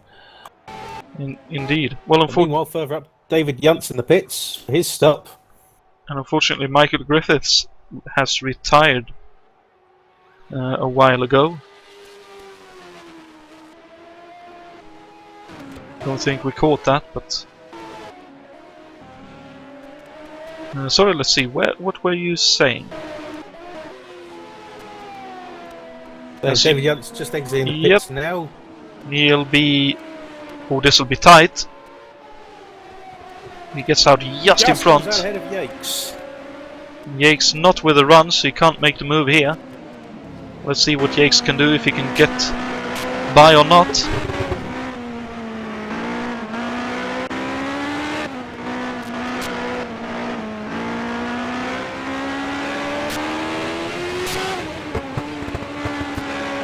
Indeed. Well, meanwhile, further up, David Yuntz in the pits for his stop. And unfortunately, Michael Griffiths has retired a while ago. Don't think we caught that, but sorry. Let's see. What were you saying? David Yuntz just exiting the pits now. He'll be. Oh, this will be tight. He gets out just in front. Ahead of Yates. Yates not with a run, so he can't make the move here. Let's see what Yates can do, if he can get by or not.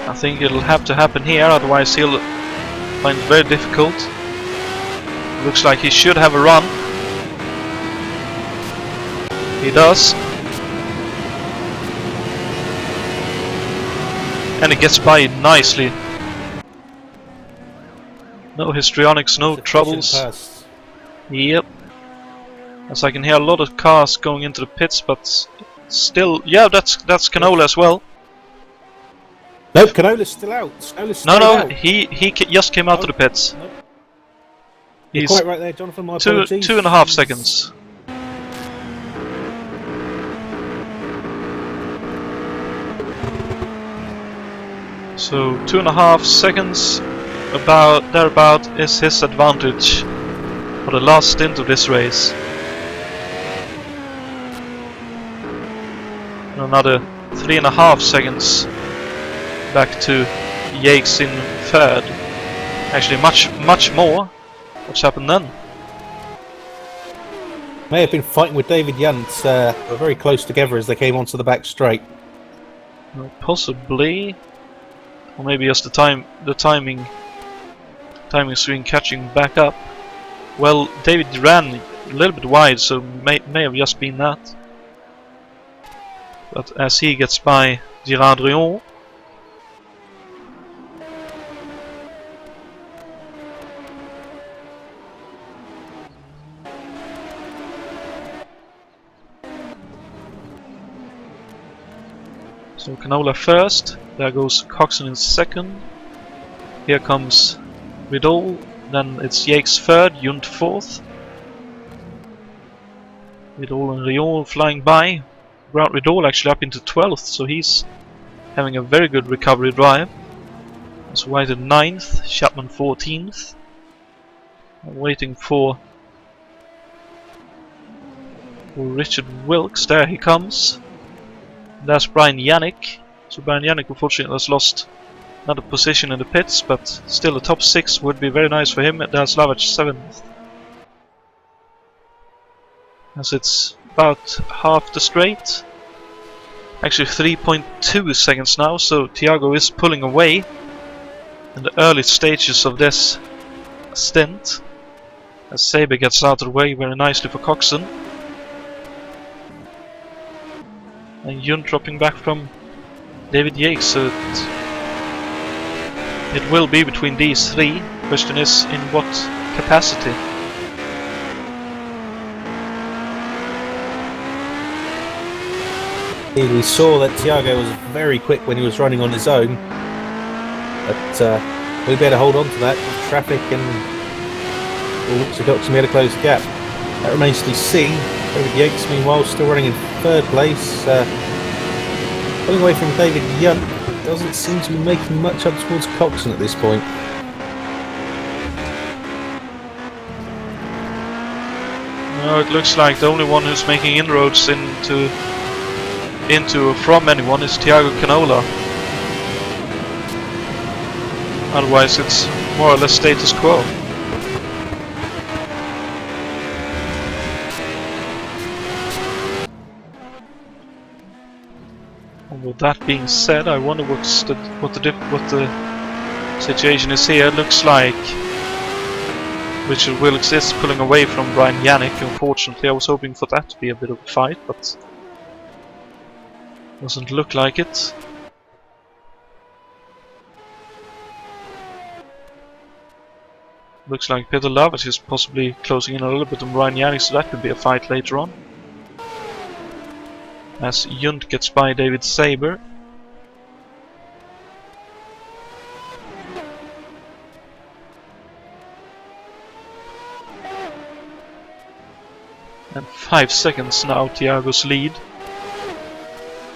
I think it'll have to happen here, otherwise he'll find it very difficult. Looks like he should have a run. He does. And he gets by nicely. No histrionics, no troubles. Yep. As I can hear a lot of cars going into the pits, but still, yeah, that's Canola as well. No, Canola's still out. No, he just came out of the pits. Nope. He's quite right there, Jonathan. My apologies. 2.5 seconds. So 2.5 seconds, thereabout, is his advantage for the last stint of this race. And another 3.5 seconds back to Yates in 3rd. Actually, much more. What's happened then? May have been fighting with David Yuntz. Were very close together as they came onto the back straight. Possibly. Or maybe just the timing swing catching back up. Well, David ran a little bit wide, so may have just been that. But as he gets by Girardrion, So Canola first, there goes Coxon in second. Here comes Vidal, then it's Yates third, Yunt fourth. Vidal and Rion flying by. Grant Vidal actually up into 12th, so he's having a very good recovery drive. It's White at 9th, Chapman 14th. I'm waiting for Richard Wilkes. There he comes. There's Brian Yannick. So Brian Yannick unfortunately has lost another position in the pits, but still a top 6 would be very nice for him. There's Lavach 7th. As it's about half the straight. Actually 3.2 seconds now, so Thiago is pulling away in the early stages of this stint. As Saber gets out of the way very nicely for Coxon. And Yun dropping back from David Yates, so it will be between these three. Question is, in what capacity? We saw that Thiago was very quick when he was running on his own, but we better hold on to that with traffic and so we had to close the gap. That remains to be seen. David Yates, meanwhile, still running in third place, pulling away from David Yunt. Doesn't seem to be making much up towards Coxon at this point. No, it looks like the only one who's making inroads into or from anyone is Thiago Canola. Otherwise it's more or less status quo. And with that being said, I wonder what the situation is here. It looks like Richard Wilkes is pulling away from Brian Yannick. Unfortunately, I was hoping for that to be a bit of a fight, but doesn't look like it. Looks like Peter Lavert is possibly closing in a little bit on Brian Yannick, so that could be a fight later on. As Yunt gets by David Saber. And 5 seconds now, Thiago's lead.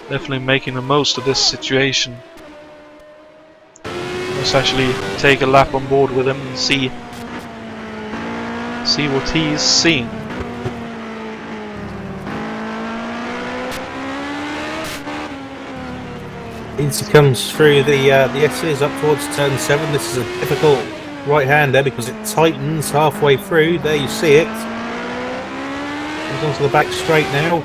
Definitely making the most of this situation. Let's actually take a lap on board with him and see what he is seeing. As he comes through the S's up towards turn 7, this is a difficult right-hander because it tightens halfway through. There you see it. Comes onto the back straight now.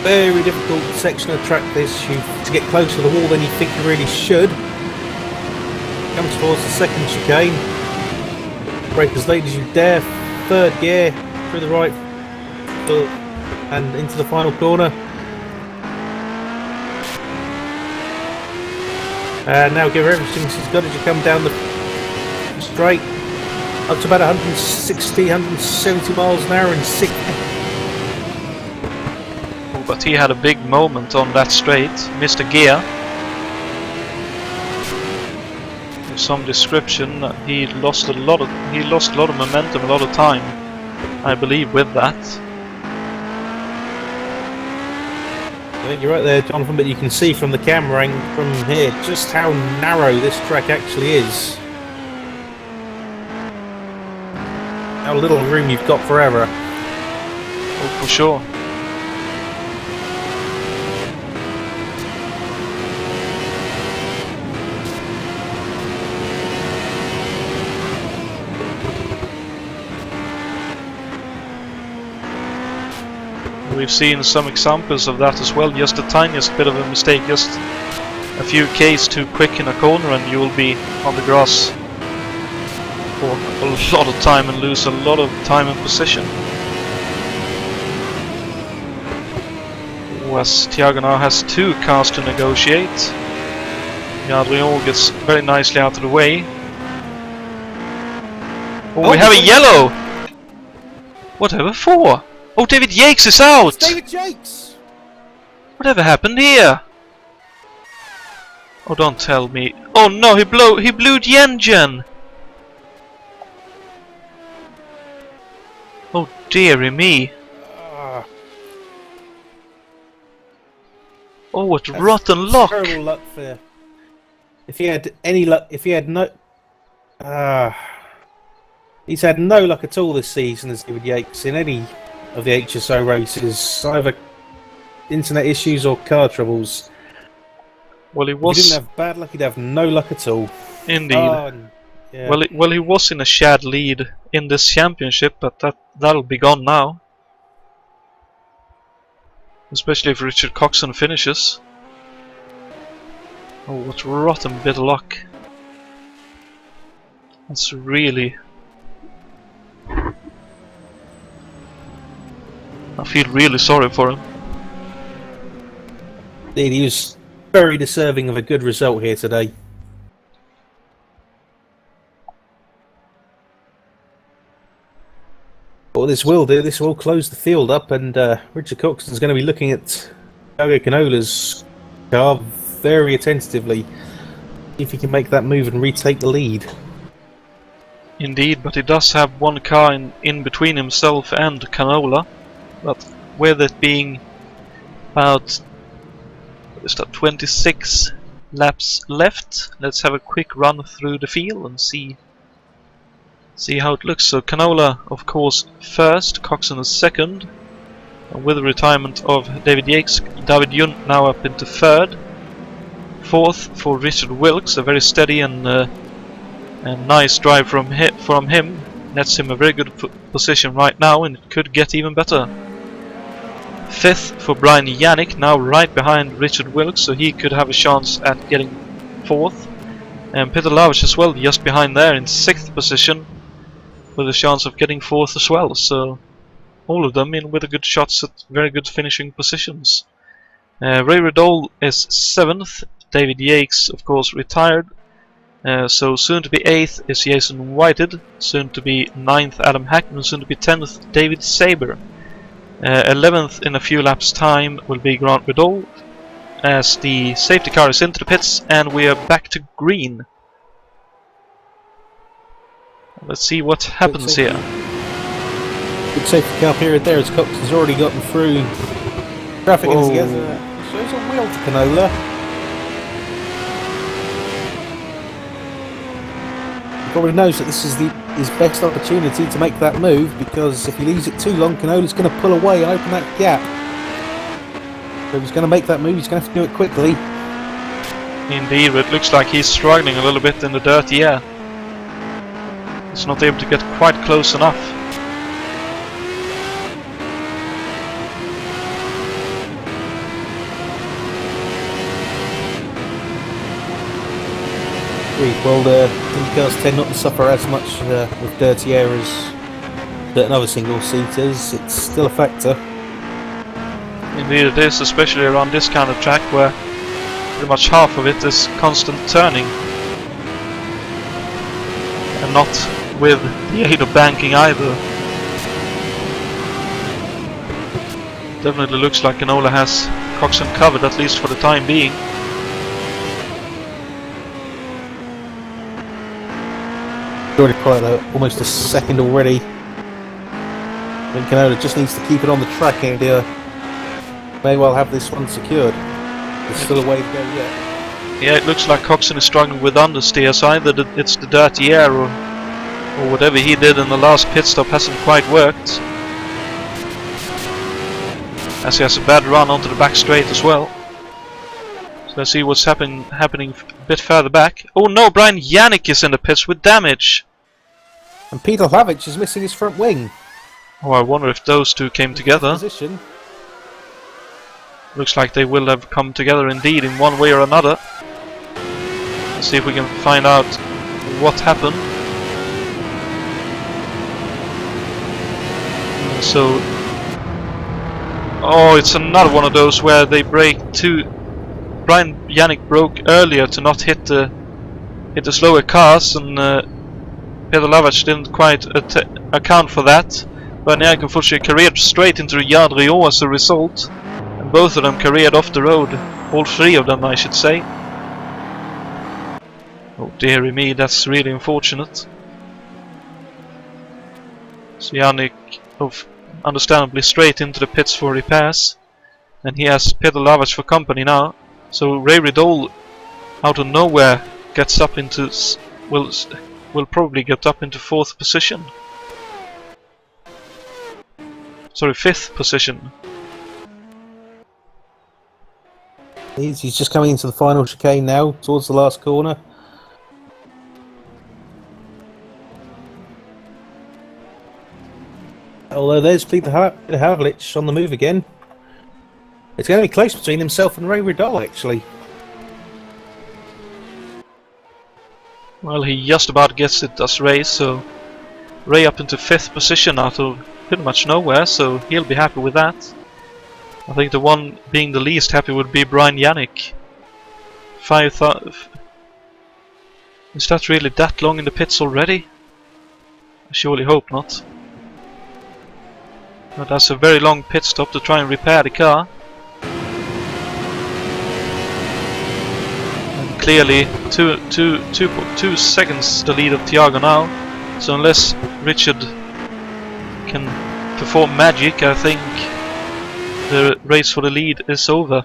Very difficult section of track this. To get closer to the wall than you think you really should. Comes towards the second chicane. Brake as late as you dare. Third gear through the right foot and into the final corner. And now give her everything she's got as you come down the straight up to about 160, 170 miles an hour in 6. But he had a big moment on that straight, missed a gear. With some description, he lost a lot of momentum, a lot of time, I believe, with that. I think you're right there, Jonathan, but you can see from the camera angle from here just how narrow this track actually is. How little room you've got for error. Oh, for sure. We've seen some examples of that as well. Just the tiniest bit of a mistake, just a few Ks too quick in a corner and you will be on the grass for a lot of time and lose a lot of time and position. Whereas Thiago now has 2 cars to negotiate. Adrian gets very nicely out of the way. Oh, we have a yellow! Whatever for? Oh, David Yates is out! It's David Yates! Whatever happened here? Oh, don't tell me. Oh no, he blew the engine! Oh dearie me. Oh, what rotten luck! Terrible luck for... If he had any luck, if he had no... he's had no luck at all this season as David Yates in any of the HSO races, either internet issues or car troubles. Well, he was... If he didn't have bad luck, he'd have no luck at all. Indeed. Yeah. Well, he was in a shared lead in this championship, but that'll be gone now. Especially if Richard Coxon finishes. Oh, what rotten bit of luck. That's really... I feel really sorry for him. Indeed, he was very deserving of a good result here today. What this will do, this will close the field up, and Richard Coxon's going to be looking at Sergio Canola's car very attentively, see if he can make that move and retake the lead. Indeed, but he does have one car in between himself and Canola, but with it being about 26 laps left, let's have a quick run through the field and see how it looks. So Canola, of course, first, Coxon is second, and with the retirement of David Yates, David Yunt now up into third. Fourth for Richard Wilkes, a very steady and nice drive from him. Nets him a very good position right now, and it could get even better. Fifth for Brian Yannick, now right behind Richard Wilkes, so he could have a chance at getting fourth. And Peter Lavich as well, just behind there in sixth position, with a chance of getting fourth as well. So all of them in with a good shots at very good finishing positions. Ray Riddole is seventh. David Yates, of course, retired. So soon to be 8th is Jason Whited, soon to be 9th Adam Hackman, soon to be 10th David Saber. 11th in a few laps time will be Grant Riddle, as the safety car is into the pits and we are back to green. Let's see what happens here. Good safety car period there as Coxon's already gotten through traffic together. Shows a wheel to Canola. Probably knows that this is his best opportunity to make that move, because if he leaves it too long, Canola's going to pull away and open that gap. So if he's going to make that move, he's going to have to do it quickly. Indeed, but it looks like he's struggling a little bit in the dirty air. He's not able to get quite close enough. Well, the cars tend not to suffer as much with dirty air as certain other single-seaters. It's still a factor. Indeed it is, especially around this kind of track where pretty much half of it is constant turning. And not with the aid of banking either. Definitely looks like Canola has Coxon covered, at least for the time being. Already quite almost a second already. I think Canola just needs to keep it on the track and may well have this one secured. There's still a way to go yet. Yeah, it looks like Coxon is struggling with understeer, so either it's the dirty air or whatever he did in the last pit stop hasn't quite worked. As he has a bad run onto the back straight as well. So let's see what's happening a bit further back. Oh no, Brian Yannick is in the pits with damage. And Peter Lavich is missing his front wing. Oh, I wonder if those two came together. Position. Looks like they will have come together indeed in one way or another. Let's see if we can find out what happened. So, oh, it's another one of those where they break two. Brian Yannick broke earlier to not hit the slower cars, and Peter Lavich didn't quite account for that. Brian Yannick unfortunately careered straight into the Yard Rio as a result, and both of them careered off the road. All three of them, I should say. Oh dearie me, that's really unfortunate. So Yannick, understandably, straight into the pits for repairs. And he has Peter Lavage for company now. So Ray Riddle, out of nowhere, gets up into... will probably get up into 4th position. Sorry, 5th position. He's just coming into the final chicane now, towards the last corner. Although there's Peter Havlich on the move again. It's going to be close between himself and Ray Riddle, actually. Well, he just about gets it as Ray, so Ray up into 5th position out of pretty much nowhere, so he'll be happy with that. I think the one being the least happy would be Brian Yannick. 5,000. Is that really that long in the pits already? I surely hope not. But that's a very long pit stop to try and repair the car. And clearly 2 seconds the lead of Thiago now. So unless Richard can perform magic, I think the race for the lead is over.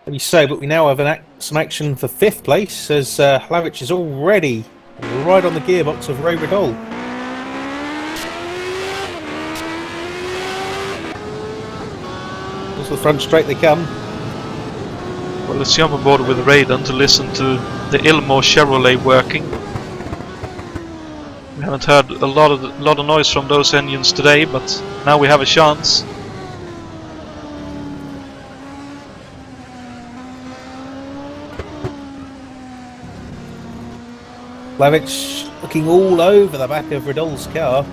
Maybe so, but we now have some action for 5th place as Hlavic is already right on the gearbox of Ray Riddle. To the front straight they come. Well, let's jump on board with Raiden to listen to the Ilmore Chevrolet working. We haven't heard a lot of noise from those engines today, but now we have a chance. Hlavic looking all over the back of Riddle's car,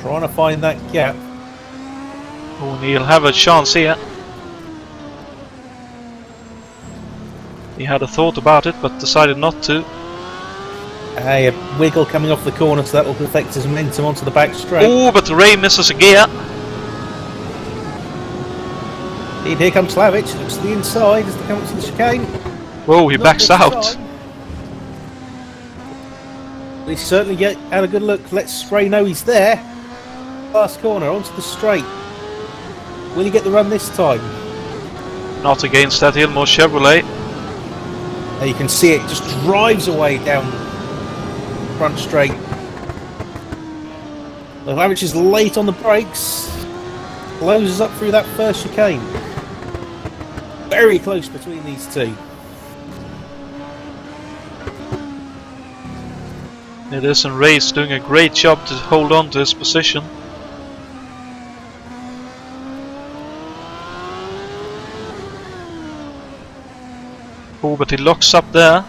trying to find that gap. Oh, and he'll have a chance here. He had a thought about it, but decided not to. A wiggle coming off the corner, so that will affect his momentum onto the back straight. Oh, but Ray misses a gear. Indeed, here comes Hlavic. Looks to the inside as they come up to the chicane. Whoa, he backs out. We certainly had a good look. Let's Ray know he's there. Last corner, onto the straight. Will he get the run this time? Not against that Ilmore Chevrolet. Now you can see it just drives away down front straight. Hlavic is late on the brakes. Closes up through that first chicane. Very close between these two. It is, and Ray's doing a great job to hold on to his position. Oh, but he locks up there.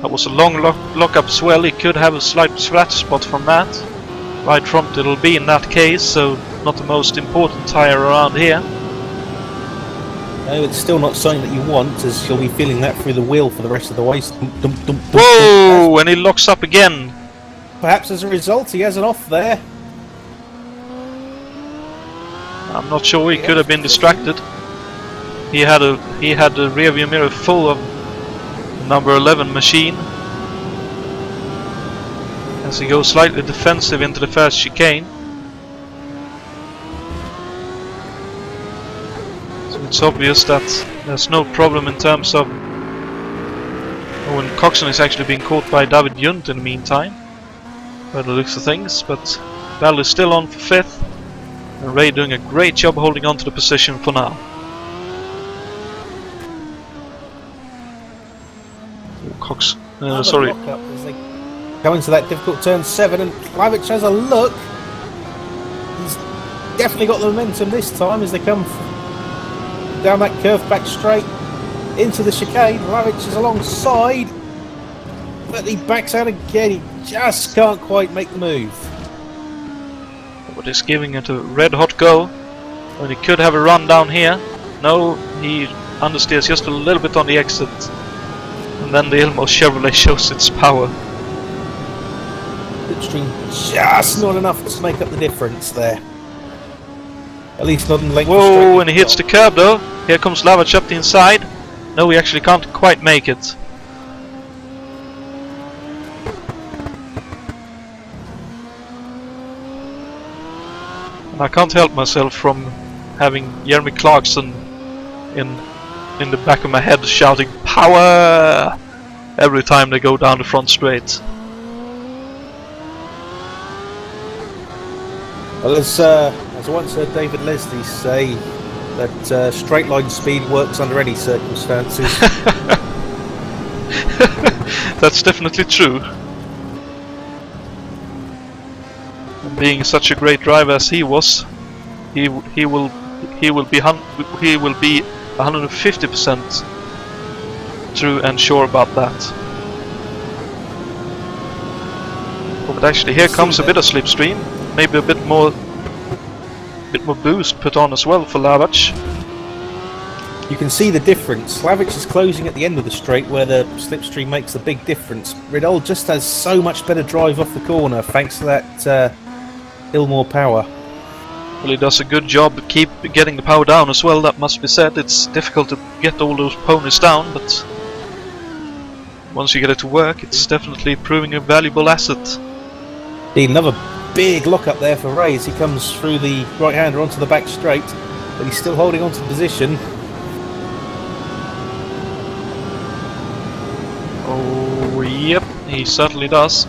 That was a long lock up as well. He could have a slight flat spot from that. Right front it'll be in that case, so not the most important tyre around here. No, it's still not something that you want, as you'll be feeling that through the wheel for the rest of the way. Whoa! And he locks up again. Perhaps as a result, he has an off there. I'm not sure. He could have been distracted. He had the rear view mirror full of number 11 machine. As he goes slightly defensive into the first chicane. So it's obvious that there's no problem in terms of... Oh, and Coxon is actually being caught by David Junt in the meantime, by the looks of things, but Val is still on for 5th, and Ray doing a great job holding on to the position for now. Cox, sorry. Go into that difficult turn 7, and Hlavic has a look. He's definitely got the momentum this time as they come down that curve back straight into the chicane. Hlavic is alongside, but he backs out again. He just can't quite make the move. But he's giving it a red hot go. When he could have a run down here. No, he understeers just a little bit on the exit. And then the Ilmore Chevrolet shows its power. Slipstream just not enough to make up the difference there. At least not in length. Whoa, and he hits the curb though. Here comes Hlavic up the inside. No, we actually can't quite make it. And I can't help myself from having Jeremy Clarkson in the back of my head shouting "Power!" every time they go down the front straight. Well, as I once heard David Leslie say, that straight line speed works under any circumstances. That's definitely true. And being such a great driver as he was, he will be 150% true and sure about that. Oh, but actually, here comes a bit of slipstream. Maybe a bit more boost put on as well for Lavach. You can see the difference. Lavich is closing at the end of the straight where the slipstream makes a big difference. Riddell just has so much better drive off the corner thanks to that Ilmore power. Well, he does a good job keep getting the power down as well, that must be said. It's difficult to get all those ponies down, but once you get it to work, it's definitely proving a valuable asset. Another big lock up there for Ray as he comes through the right-hander onto the back straight, but he's still holding on to the position. Oh, yep, he certainly does.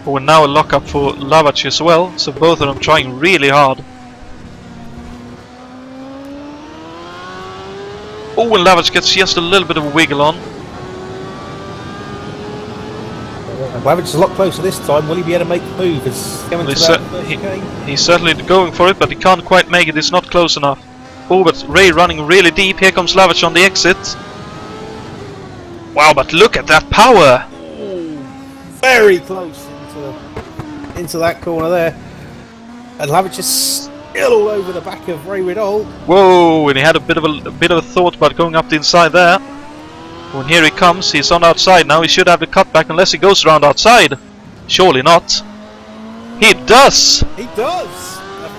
Oh, and now a lock up for Lavach as well, so both of them trying really hard. Oh, and Lavach gets just a little bit of a wiggle on. Lavich is a lot closer this time. Will he be able to make the move? He's certainly going for it, but he can't quite make it. It's not close enough. Oh, but Ray running really deep. Here comes Lavach on the exit. Wow, but look at that power! Very close into that corner there. And Lavich is still all over the back of Ray Riddell. Whoa, and he had a bit of a thought about going up the inside there. When here he comes, he's on outside now. He should have the cutback unless he goes around outside. Surely not. He does! He does! A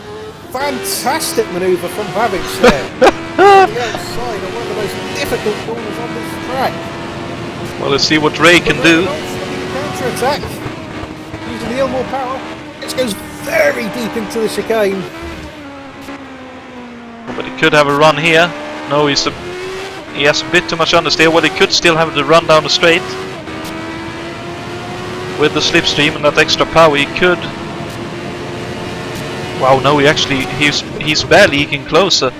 fantastic manoeuvre from Lavich there. On the outside on one of the most difficult corners on this track. Well, let's see what Ray can do. Counter attack. Using the Ilmore power. It goes very deep into the chicane. But he could have a run here. No, he has a bit too much understeer. Well, he could still have the run down the straight. With the slipstream and that extra power, he could. Wow, no, he's barely eking closer.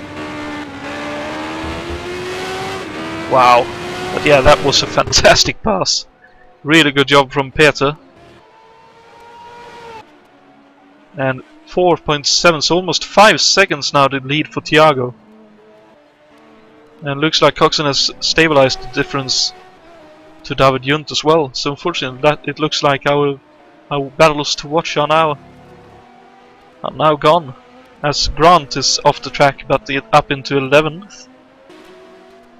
Wow. But yeah, that was a fantastic pass. Really good job from Peter. And 4.7, so almost 5 seconds now to lead for Thiago. And looks like Coxon has stabilized the difference to David Junt as well. So unfortunately, it looks like our battles to watch are now gone. As Grant is off the track, but up into 11th.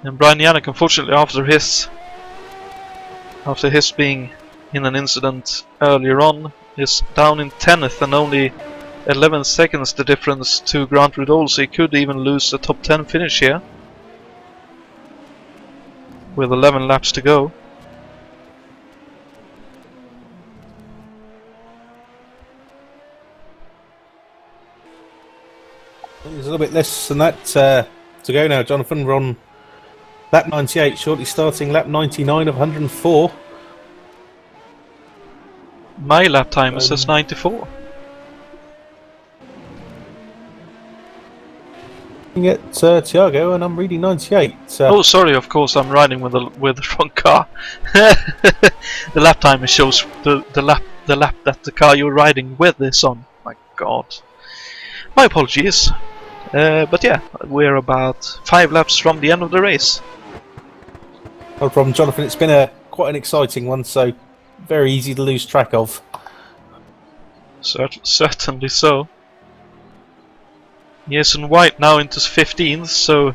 And Brian Yannick, unfortunately, after his being in an incident earlier on, is down in 10th and only 11 seconds the difference to Grant Riddell, so he could even lose a top 10 finish here. With 11 laps to go. There's a little bit less than that to go now, Jonathan. We're on lap 98, shortly starting lap 99 of 104. My lap time says 94. Looking at Thiago, and I'm reading 98. Oh, sorry, of course, I'm riding with the wrong car. The lap timer shows the lap that the car you're riding with is on. My God. My apologies. But yeah, we're about 5 laps from the end of the race. No problem, Jonathan. It's been quite an exciting one, so very easy to lose track of. Certainly so. He is in white now into 15th, so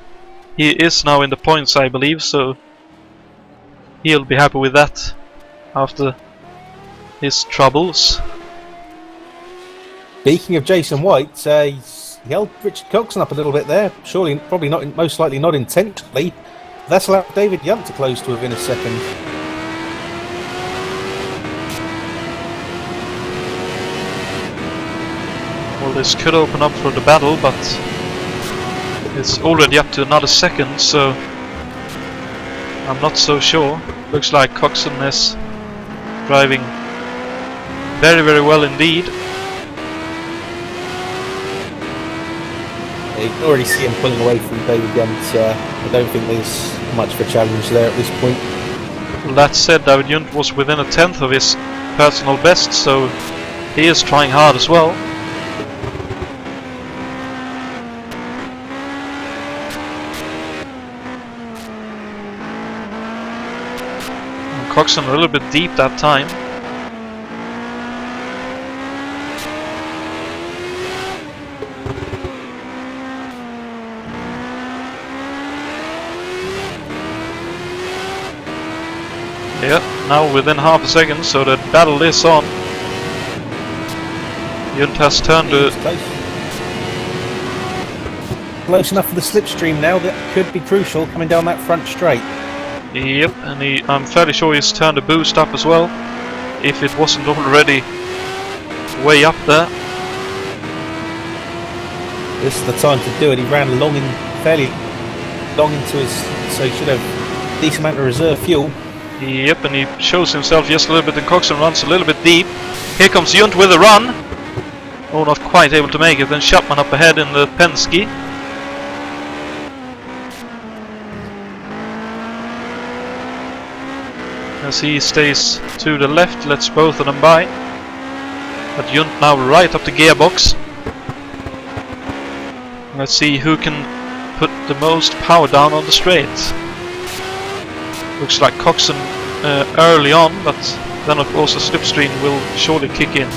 he is now in the points, I believe, so he'll be happy with that after his troubles. Speaking of Jason White, he held Richard Coxon up a little bit there. Surely, probably not, most likely not intentionally. That's allowed David Yunt to close to within a second. Well, this could open up for the battle, but it's already up to another second, so I'm not so sure. Looks like Coxon is driving very, very well indeed. You can already see him pulling away from David Yunt. I don't think there's much of a challenge there at this point. Well, that said, David Yunt was within a tenth of his personal best, so he is trying hard as well. Coxon a little bit deep that time. Yeah, now within half a second, so the battle is on. Yunt has turned close enough for the slipstream now, that could be crucial coming down that front straight. Yep, and I'm fairly sure he's turned the boost up as well, if it wasn't already way up there. This is the time to do it. He ran fairly long into his, so he should have a decent amount of reserve fuel. Yep, and he shows himself just a little bit, and Coxon runs a little bit deep. Here comes Yunt with a run. Oh, not quite able to make it, then Chapman up ahead in the Penske. As he stays to the left, lets both of them by. But Yunt now right up the gearbox. Let's see who can put the most power down on the straight. Looks like Coxon early on, but then of course the slipstream will surely kick in.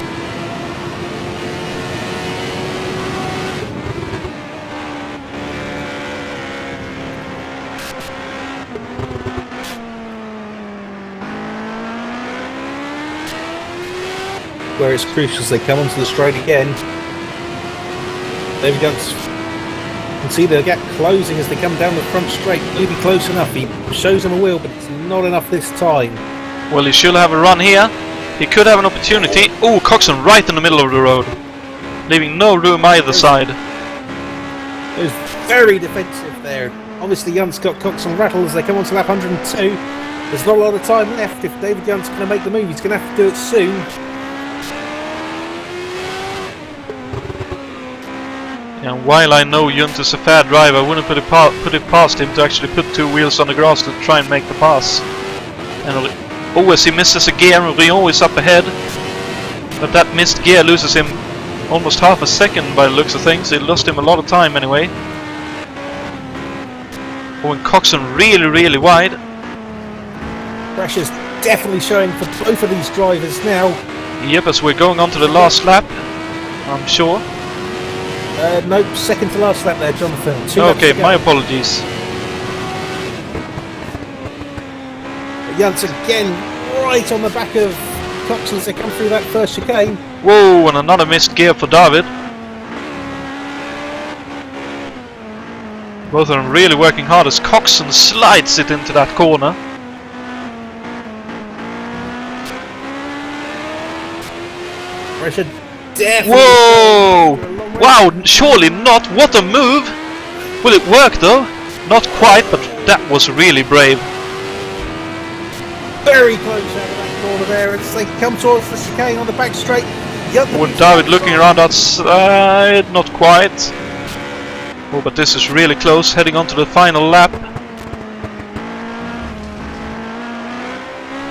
Where it's crucial as they come onto the straight again. David Yunt can see the gap closing as they come down the front straight. Will he be close enough? He shows him a wheel, but it's not enough this time. Well, he should have a run here. He could have an opportunity. Oh, Coxon right in the middle of the road, leaving no room either side. It was very defensive there. Obviously, Yunt's got Coxon rattled as they come on to lap 102. There's not a lot of time left. If David Yunt's going to make the move, he's going to have to do it soon. And while I know Yunt is a fair driver, I wouldn't put it past him to actually put two wheels on the grass to try and make the pass. And always he misses a gear, and Rion is up ahead. But that missed gear loses him almost half a second by the looks of things. It lost him a lot of time anyway. Oh, and Coxon really, really wide. Pressure's definitely showing for both of these drivers now. Yep, as we're going on to the last lap, I'm sure. Nope, second to last lap there, Jonathan. Okay, my apologies. Yunt again right on the back of Coxon as they come through that first chicane. Whoa, and another missed gear for David. Both of them really working hard as Coxon slides it into that corner. Pressure definitely. Whoa! Wow, surely not. What a move! Will it work though? Not quite, but that was really brave. Very close out of that corner there as they come towards the chicane on the back straight. When David looking around outside, not quite. Oh, but this is really close, heading on to the final lap.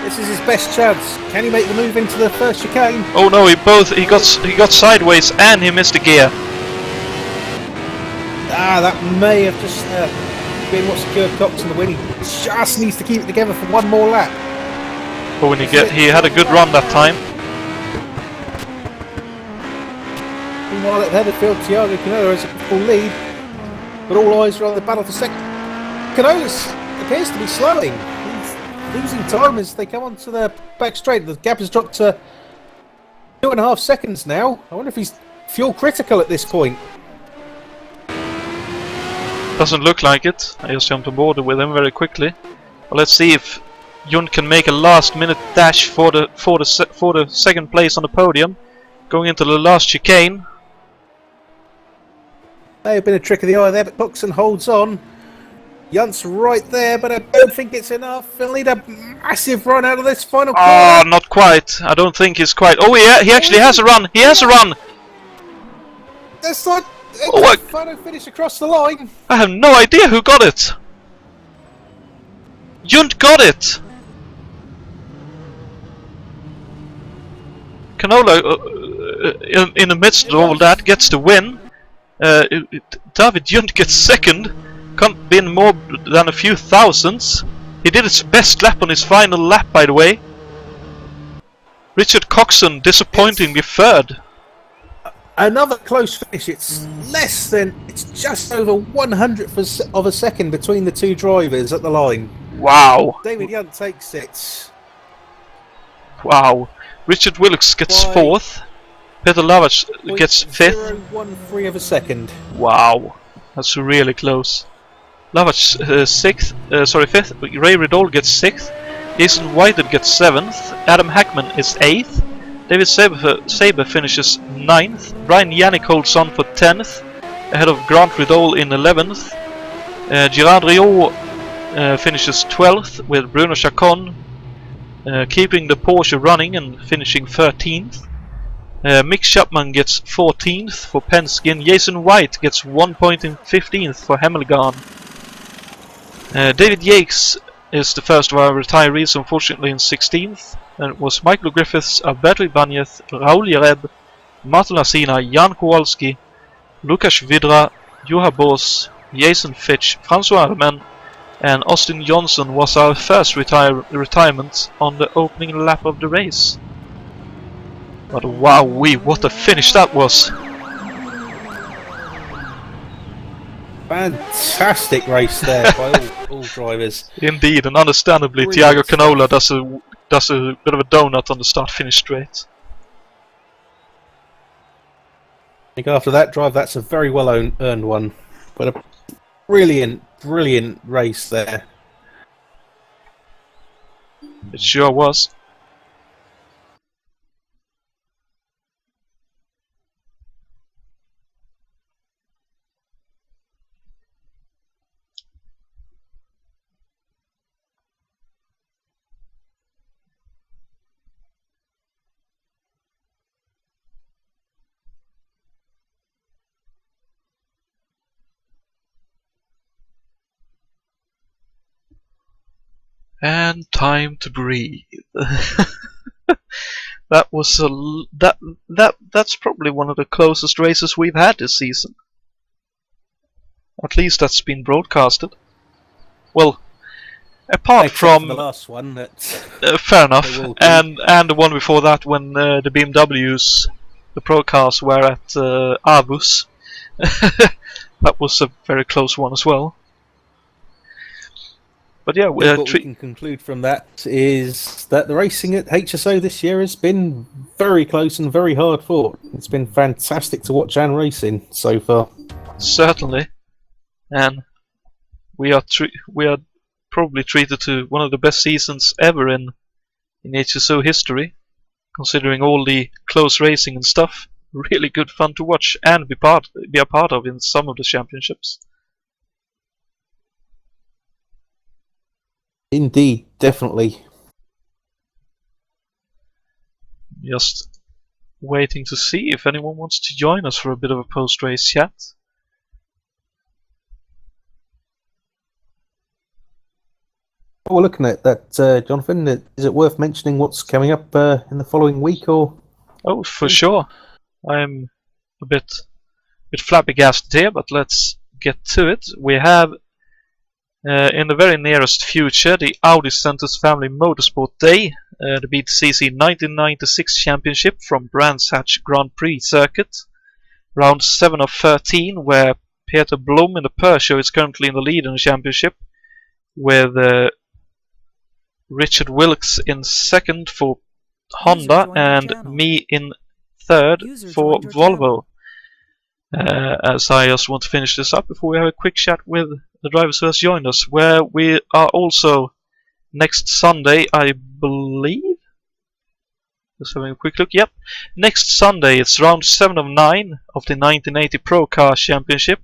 This is his best chance. Can he make the move into the first chicane? Oh no, he got sideways and he missed a gear. That may have just been what secured Coxon the win. He just needs to keep it together for one more lap. But when he had a good run that time. Meanwhile at Heatherfield, Thiago Canola has a full lead, but all eyes are on the battle for second. Canola appears to be slowing. Losing time as they come onto the back straight. The gap has dropped to 2.5 seconds now. I wonder if he's fuel critical at this point. Doesn't look like it. I just jumped on board with him very quickly. But let's see if Jun can make a last-minute dash for the second place on the podium, going into the last chicane. May have been a trick of the eye there, but Buxton holds on. Yunt's right there, but I don't think it's enough. He'll need a massive run out of this final corner. Oh, not quite. I don't think he's quite. Oh, yeah, he actually has a run. He has a run. That's not Oh, final finish across the line. I have no idea who got it. Junt got it. Canola, in the midst of all that, gets the win. David Junt gets second. Can't be in more than a few thousands. He did his best lap on his final lap, by the way. Richard Coxon disappointingly third. Another close finish. It's just over 100th of a second between the two drivers at the line. Wow. David Yunt takes it. Wow. Richard Wilkes gets fourth. Peter Lavach gets fifth. 0.013 of a second. Wow. That's really close. Lavach fifth. Ray Riddle gets sixth. Jason Whited gets seventh. Adam Hackman is eighth. David Saber finishes 9th. Brian Yannick holds on for 10th, ahead of Grant Riddle in 11th. Gerard Riot finishes 12th, with Bruno Chacon keeping the Porsche running and finishing 13th. Mick Chapman gets 14th for Penske, and Jason White gets 1 point in 15th for Hemmelgarn. David Yates is the first of our retirees, unfortunately, in 16th. And it was Michael Griffiths, Alberto Ibanez, Raul Yareb, Martin Lassina, Jan Kowalski, Lukas Vidra, Juha Boos, Jason Fitch, François Arman, and Austin Johnson was our first retirement on the opening lap of the race. But wowee, what a finish that was! Fantastic race there by all drivers. Indeed, and understandably, Thiago Canola does a bit of a donut on the start-finish straight. I think after that drive, that's a very well earned one. But a brilliant race there. It sure was. And time to breathe. That was that's probably one of the closest races we've had this season. At least that's been broadcasted. Well, apart from the last one, that fair enough, and the one before that when the BMWs, the Pro cars, were at Avus. That was a very close one as well. But yeah, what we can conclude from that is that the racing at HSO this year has been very close and very hard fought. It's been fantastic to watch and racing so far. Certainly, and we are probably treated to one of the best seasons ever in HSO history, considering all the close racing and stuff. Really good fun to watch and be a part of in some of the championships. Indeed, definitely. Just waiting to see if anyone wants to join us for a bit of a post-race chat. While we're looking at that, Jonathan, is it worth mentioning what's coming up in the following week? Or oh, for sure. I'm a bit flabbergasted here, but let's get to it. We have in the very nearest future, the Audi Centers Family Motorsport Day, the BTCC 1996 Championship from Brands Hatch Grand Prix circuit, round 7 of 13, where Peter Blom in the Peugeot is currently in the lead in the championship, with Richard Wilkes in second for Honda and me in third for Volvo. as I just want to finish this up before we have a quick chat with the drivers who has joined us, where we are also next Sunday, I believe. Just having a quick look. Yep, next Sunday it's round 7 of 9 of the 1980 Pro Car Championship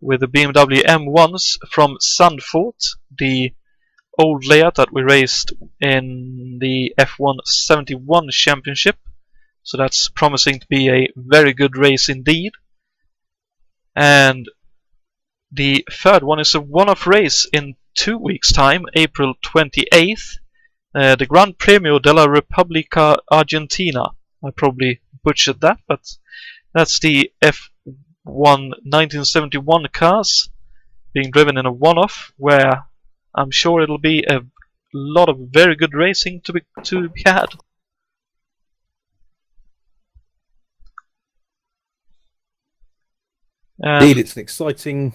with the BMW M1s from Sandfort, the old layout that we raced in the F1 71 Championship. So that's promising to be a very good race indeed. And the third one is a one-off race in 2 weeks' time, April 28th. The Gran Premio della Repubblica Argentina. I probably butchered that, but that's the F1 1971 cars being driven in a one-off, where I'm sure it'll be a lot of very good racing to be had. Indeed, it's an exciting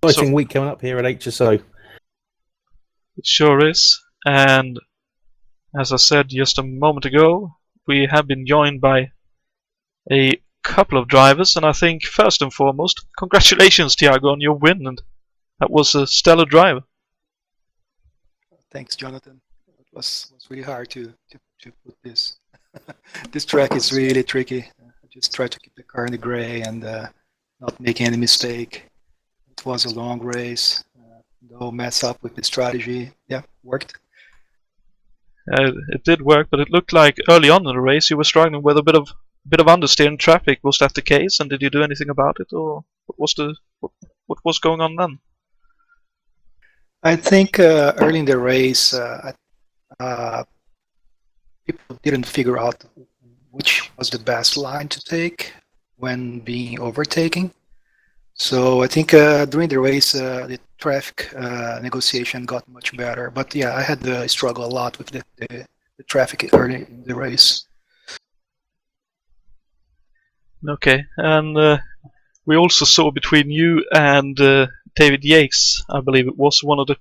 week coming up here at HSO. It sure is, and as I said just a moment ago, we have been joined by a couple of drivers, and I think first and foremost, congratulations, Thiago, on your win, and that was a stellar drive. Thanks, Jonathan. It was really hard to put this. This track is really tricky. I just tried to keep the car in the gray and not making any mistake. It was a long race. No mess up with the strategy. Yeah, worked. It did work, but it looked like early on in the race you were struggling with a bit of understeer in traffic. Was that the case, and did you do anything about it, or what was going on then? I think early in the race, people didn't figure out which was the best line to take when being overtaken. So I think during the race, the traffic negotiation got much better. But yeah, I had to struggle a lot with the traffic early in the race. Okay, and we also saw between you and David Yates, I believe it was one of the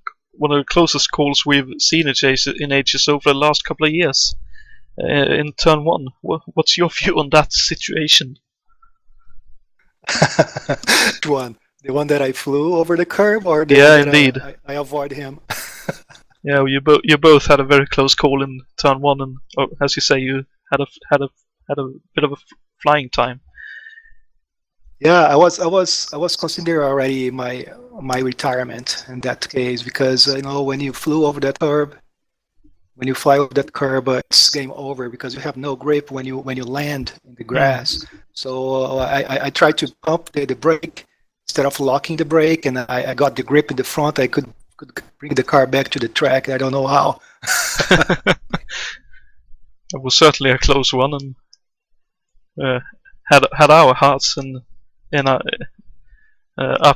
closest calls we've seen in HSO for the last couple of years. In turn 1, what's your view on that situation? The one that I flew over the curb, or the yeah, one that indeed. I avoid him. Yeah, well, you both had a very close call in turn 1, and as you say, you had a bit of a flying time. Yeah, I was considering already my retirement in that case, because when you flew over that curb, when you fly over that curb, it's game over because you have no grip when you land in the grass. So I tried to pump the brake instead of locking the brake, and I got the grip in the front. I could bring the car back to the track. I don't know how. It was certainly a close one, and had our hearts up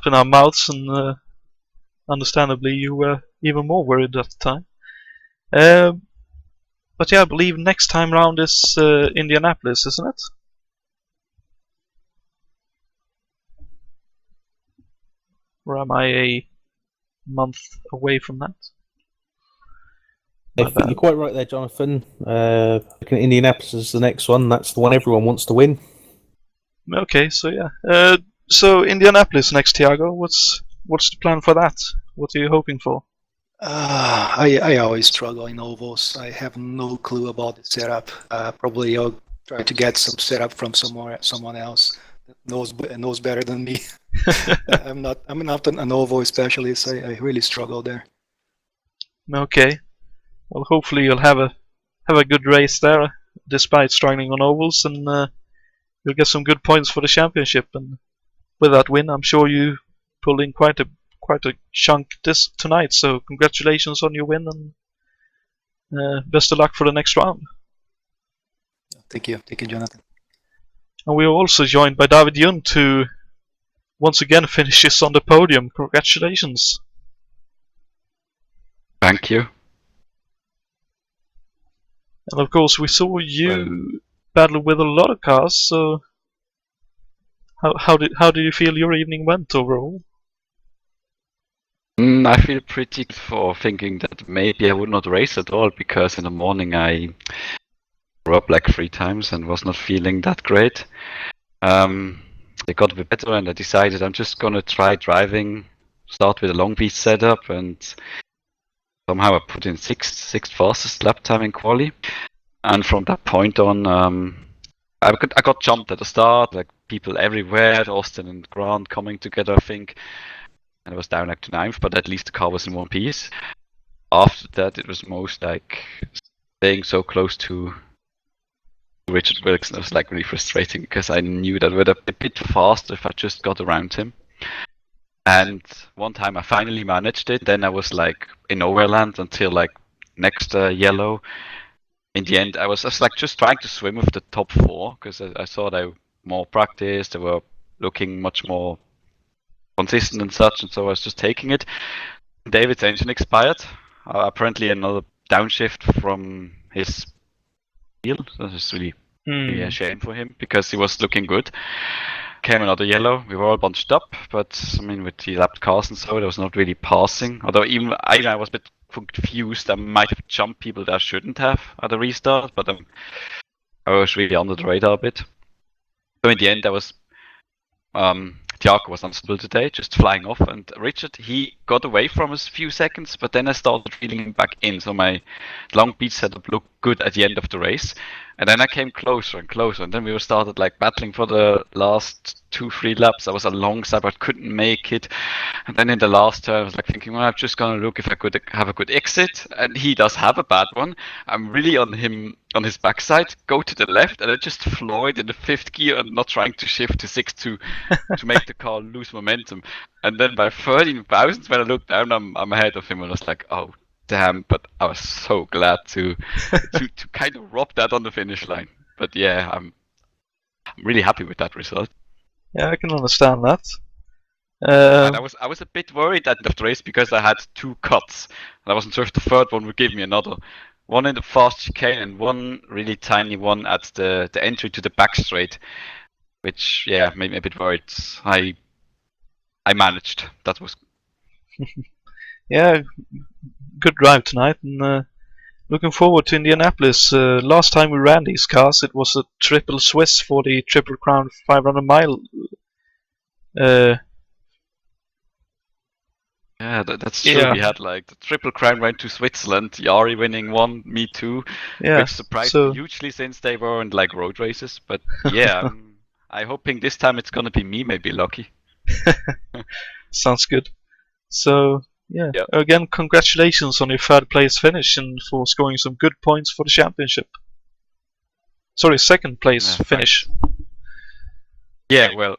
in our mouths, and understandably you were even more worried at the time. But yeah, I believe next time round is Indianapolis, isn't it? Or am I a month away from that? I think you're quite right there, Jonathan. Looking at Indianapolis as the next one. That's the one everyone wants to win. Okay, so yeah. So Indianapolis next, Thiago. What's the plan for that? What are you hoping for? I always struggle in ovals. I have no clue about the setup. Probably I'll try to get some setup from someone else that knows better than me. I'm not an oval specialist. I really struggle there. Okay. Well, hopefully you'll have a good race there, despite struggling on ovals, and you'll get some good points for the championship. And with that win, I'm sure you pulled in quite a chunk tonight. So congratulations on your win, and best of luck for the next round. Thank you, Jonathan. And we are also joined by David Jund, who once again finishes on the podium. Congratulations. Thank you. And of course, we saw you battle with a lot of cars. So, how do you feel your evening went overall? I feel pretty good for thinking that maybe I would not race at all, because in the morning I threw up like 3 times and was not feeling that great. they got a bit better, and I decided I'm just gonna try driving, start with a long beat setup, and somehow I put in sixth fastest lap time in quali. And from that point on, I got jumped at the start, like people everywhere, Austin and Grant coming together, I think. And I was down like to 9th, but at least the car was in one piece. After that, it was most like staying so close to Richard Wilkson. It was like really frustrating because I knew that we'd a bit faster if I just got around him. And one time I finally managed it. Then I was like in nowhere land until like next yellow. In the end, I was like just trying to swim with the top 4 because I saw they were more practiced. They were looking much more consistent and such, and so I was just taking it. David's engine expired. Apparently another downshift from his wheel. That was really a shame for him because he was looking good. Came another yellow. We were all bunched up, but I mean with the lapped cars and so, there was not really passing. Although even I was a bit confused. I might have jumped people that I shouldn't have at the restart, but I was really under the radar a bit. So in the end, I was Tiago was unstable today, just flying off, and Richard, he got away from us a few seconds, but then I started feeling him back in, so my long beat setup looked good at the end of the race. And then I came closer and closer, and then we started like battling for the last 2-3 laps. I was alongside, but couldn't make it. And then in the last turn, I was like thinking, well, I'm just gonna look if I could have a good exit. And he does have a bad one. I'm really on him, on his backside, go to the left, and I just floor it in the 5th gear and not trying to shift to 6th to make the car lose momentum. And then by 13 thousandths, when I looked down, I'm ahead of him, and I was like, oh damn! But I was so glad to kind of rob that on the finish line. But yeah, I'm really happy with that result. Yeah, I can understand that. And I was a bit worried at the race because I had 2 cuts, and I wasn't sure if the third one would give me another. One in the fast chicane and one really tiny one at the entry to the back straight, which made me a bit worried. I managed. That was yeah, good drive tonight, and looking forward to Indianapolis. Last time we ran these cars, it was a triple Swiss for the Triple Crown 500 mile. Yeah, that's true. Yeah. We had like the Triple Crown went to Switzerland, Yari winning one, me too, which surprised me hugely since they weren't like road races. But yeah, I'm hoping this time it's gonna be me, maybe lucky. Sounds good. So yeah, again, congratulations on your 3rd place finish and for scoring some good points for the championship. Sorry, 2nd place finish. Yeah, well,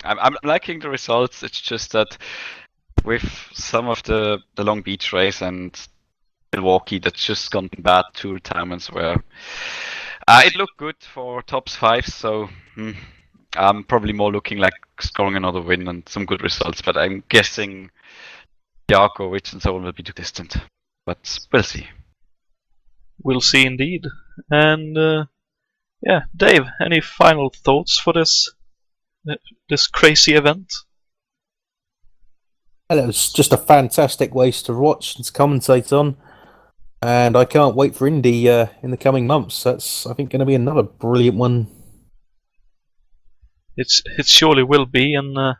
I'm liking the results. It's just that with some of the Long Beach race and Milwaukee, that's just gone bad 2 retirements where it looked good for tops 5. So I'm probably more looking like scoring another win and some good results. But I'm guessing Jaco, Rich, and so on will be too distant. But we'll see. We'll see indeed. And Dave, any final thoughts for this crazy event? Well, it was just a fantastic race to watch and to commentate on, and I can't wait for Indy in the coming months. That's, I think, going to be another brilliant one. It surely will be, and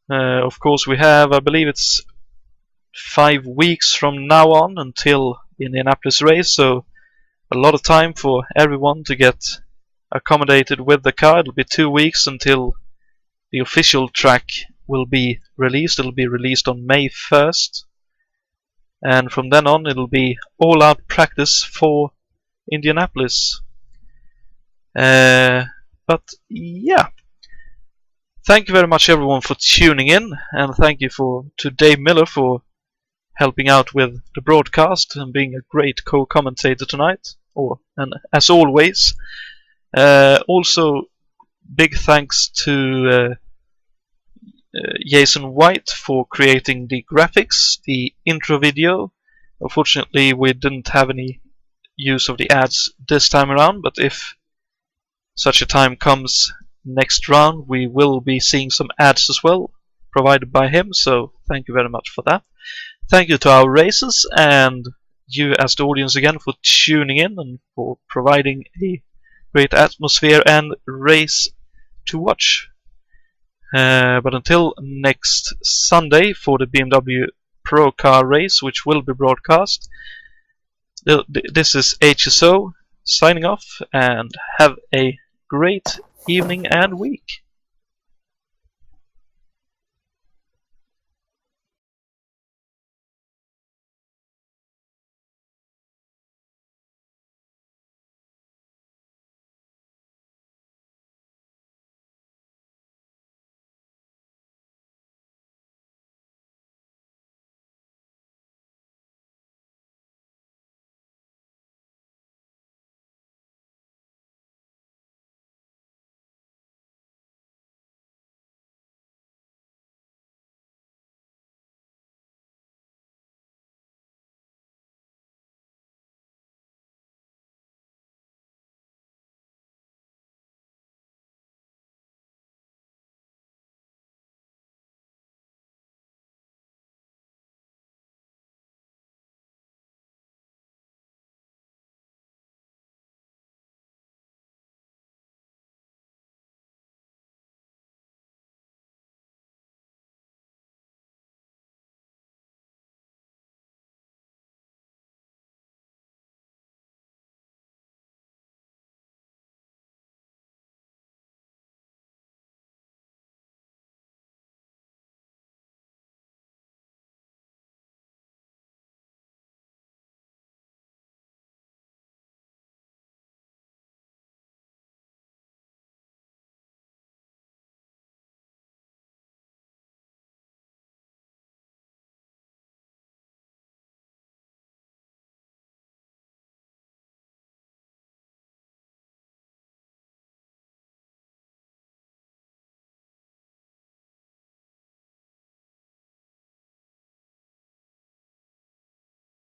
of course we have, I believe it's 5 weeks from now on until Indianapolis race, so a lot of time for everyone to get accommodated with the car. It'll be 2 weeks until the official track will be released. It'll be released on May 1st, and from then on it'll be all-out practice for Indianapolis. But yeah, thank you very much everyone for tuning in, and thank you to Dave Miller for helping out with the broadcast and being a great co-commentator tonight, and as always. Also, big thanks to Jason White for creating the graphics, the intro video. Unfortunately, we didn't have any use of the ads this time around, but if such a time comes next round, we will be seeing some ads as well, provided by him, so thank you very much for that. Thank you to our racers and you as the audience again for tuning in and for providing a great atmosphere and race to watch. But until next Sunday for the BMW Pro Car race, which will be broadcast, this is HSO signing off, and have a great evening and week.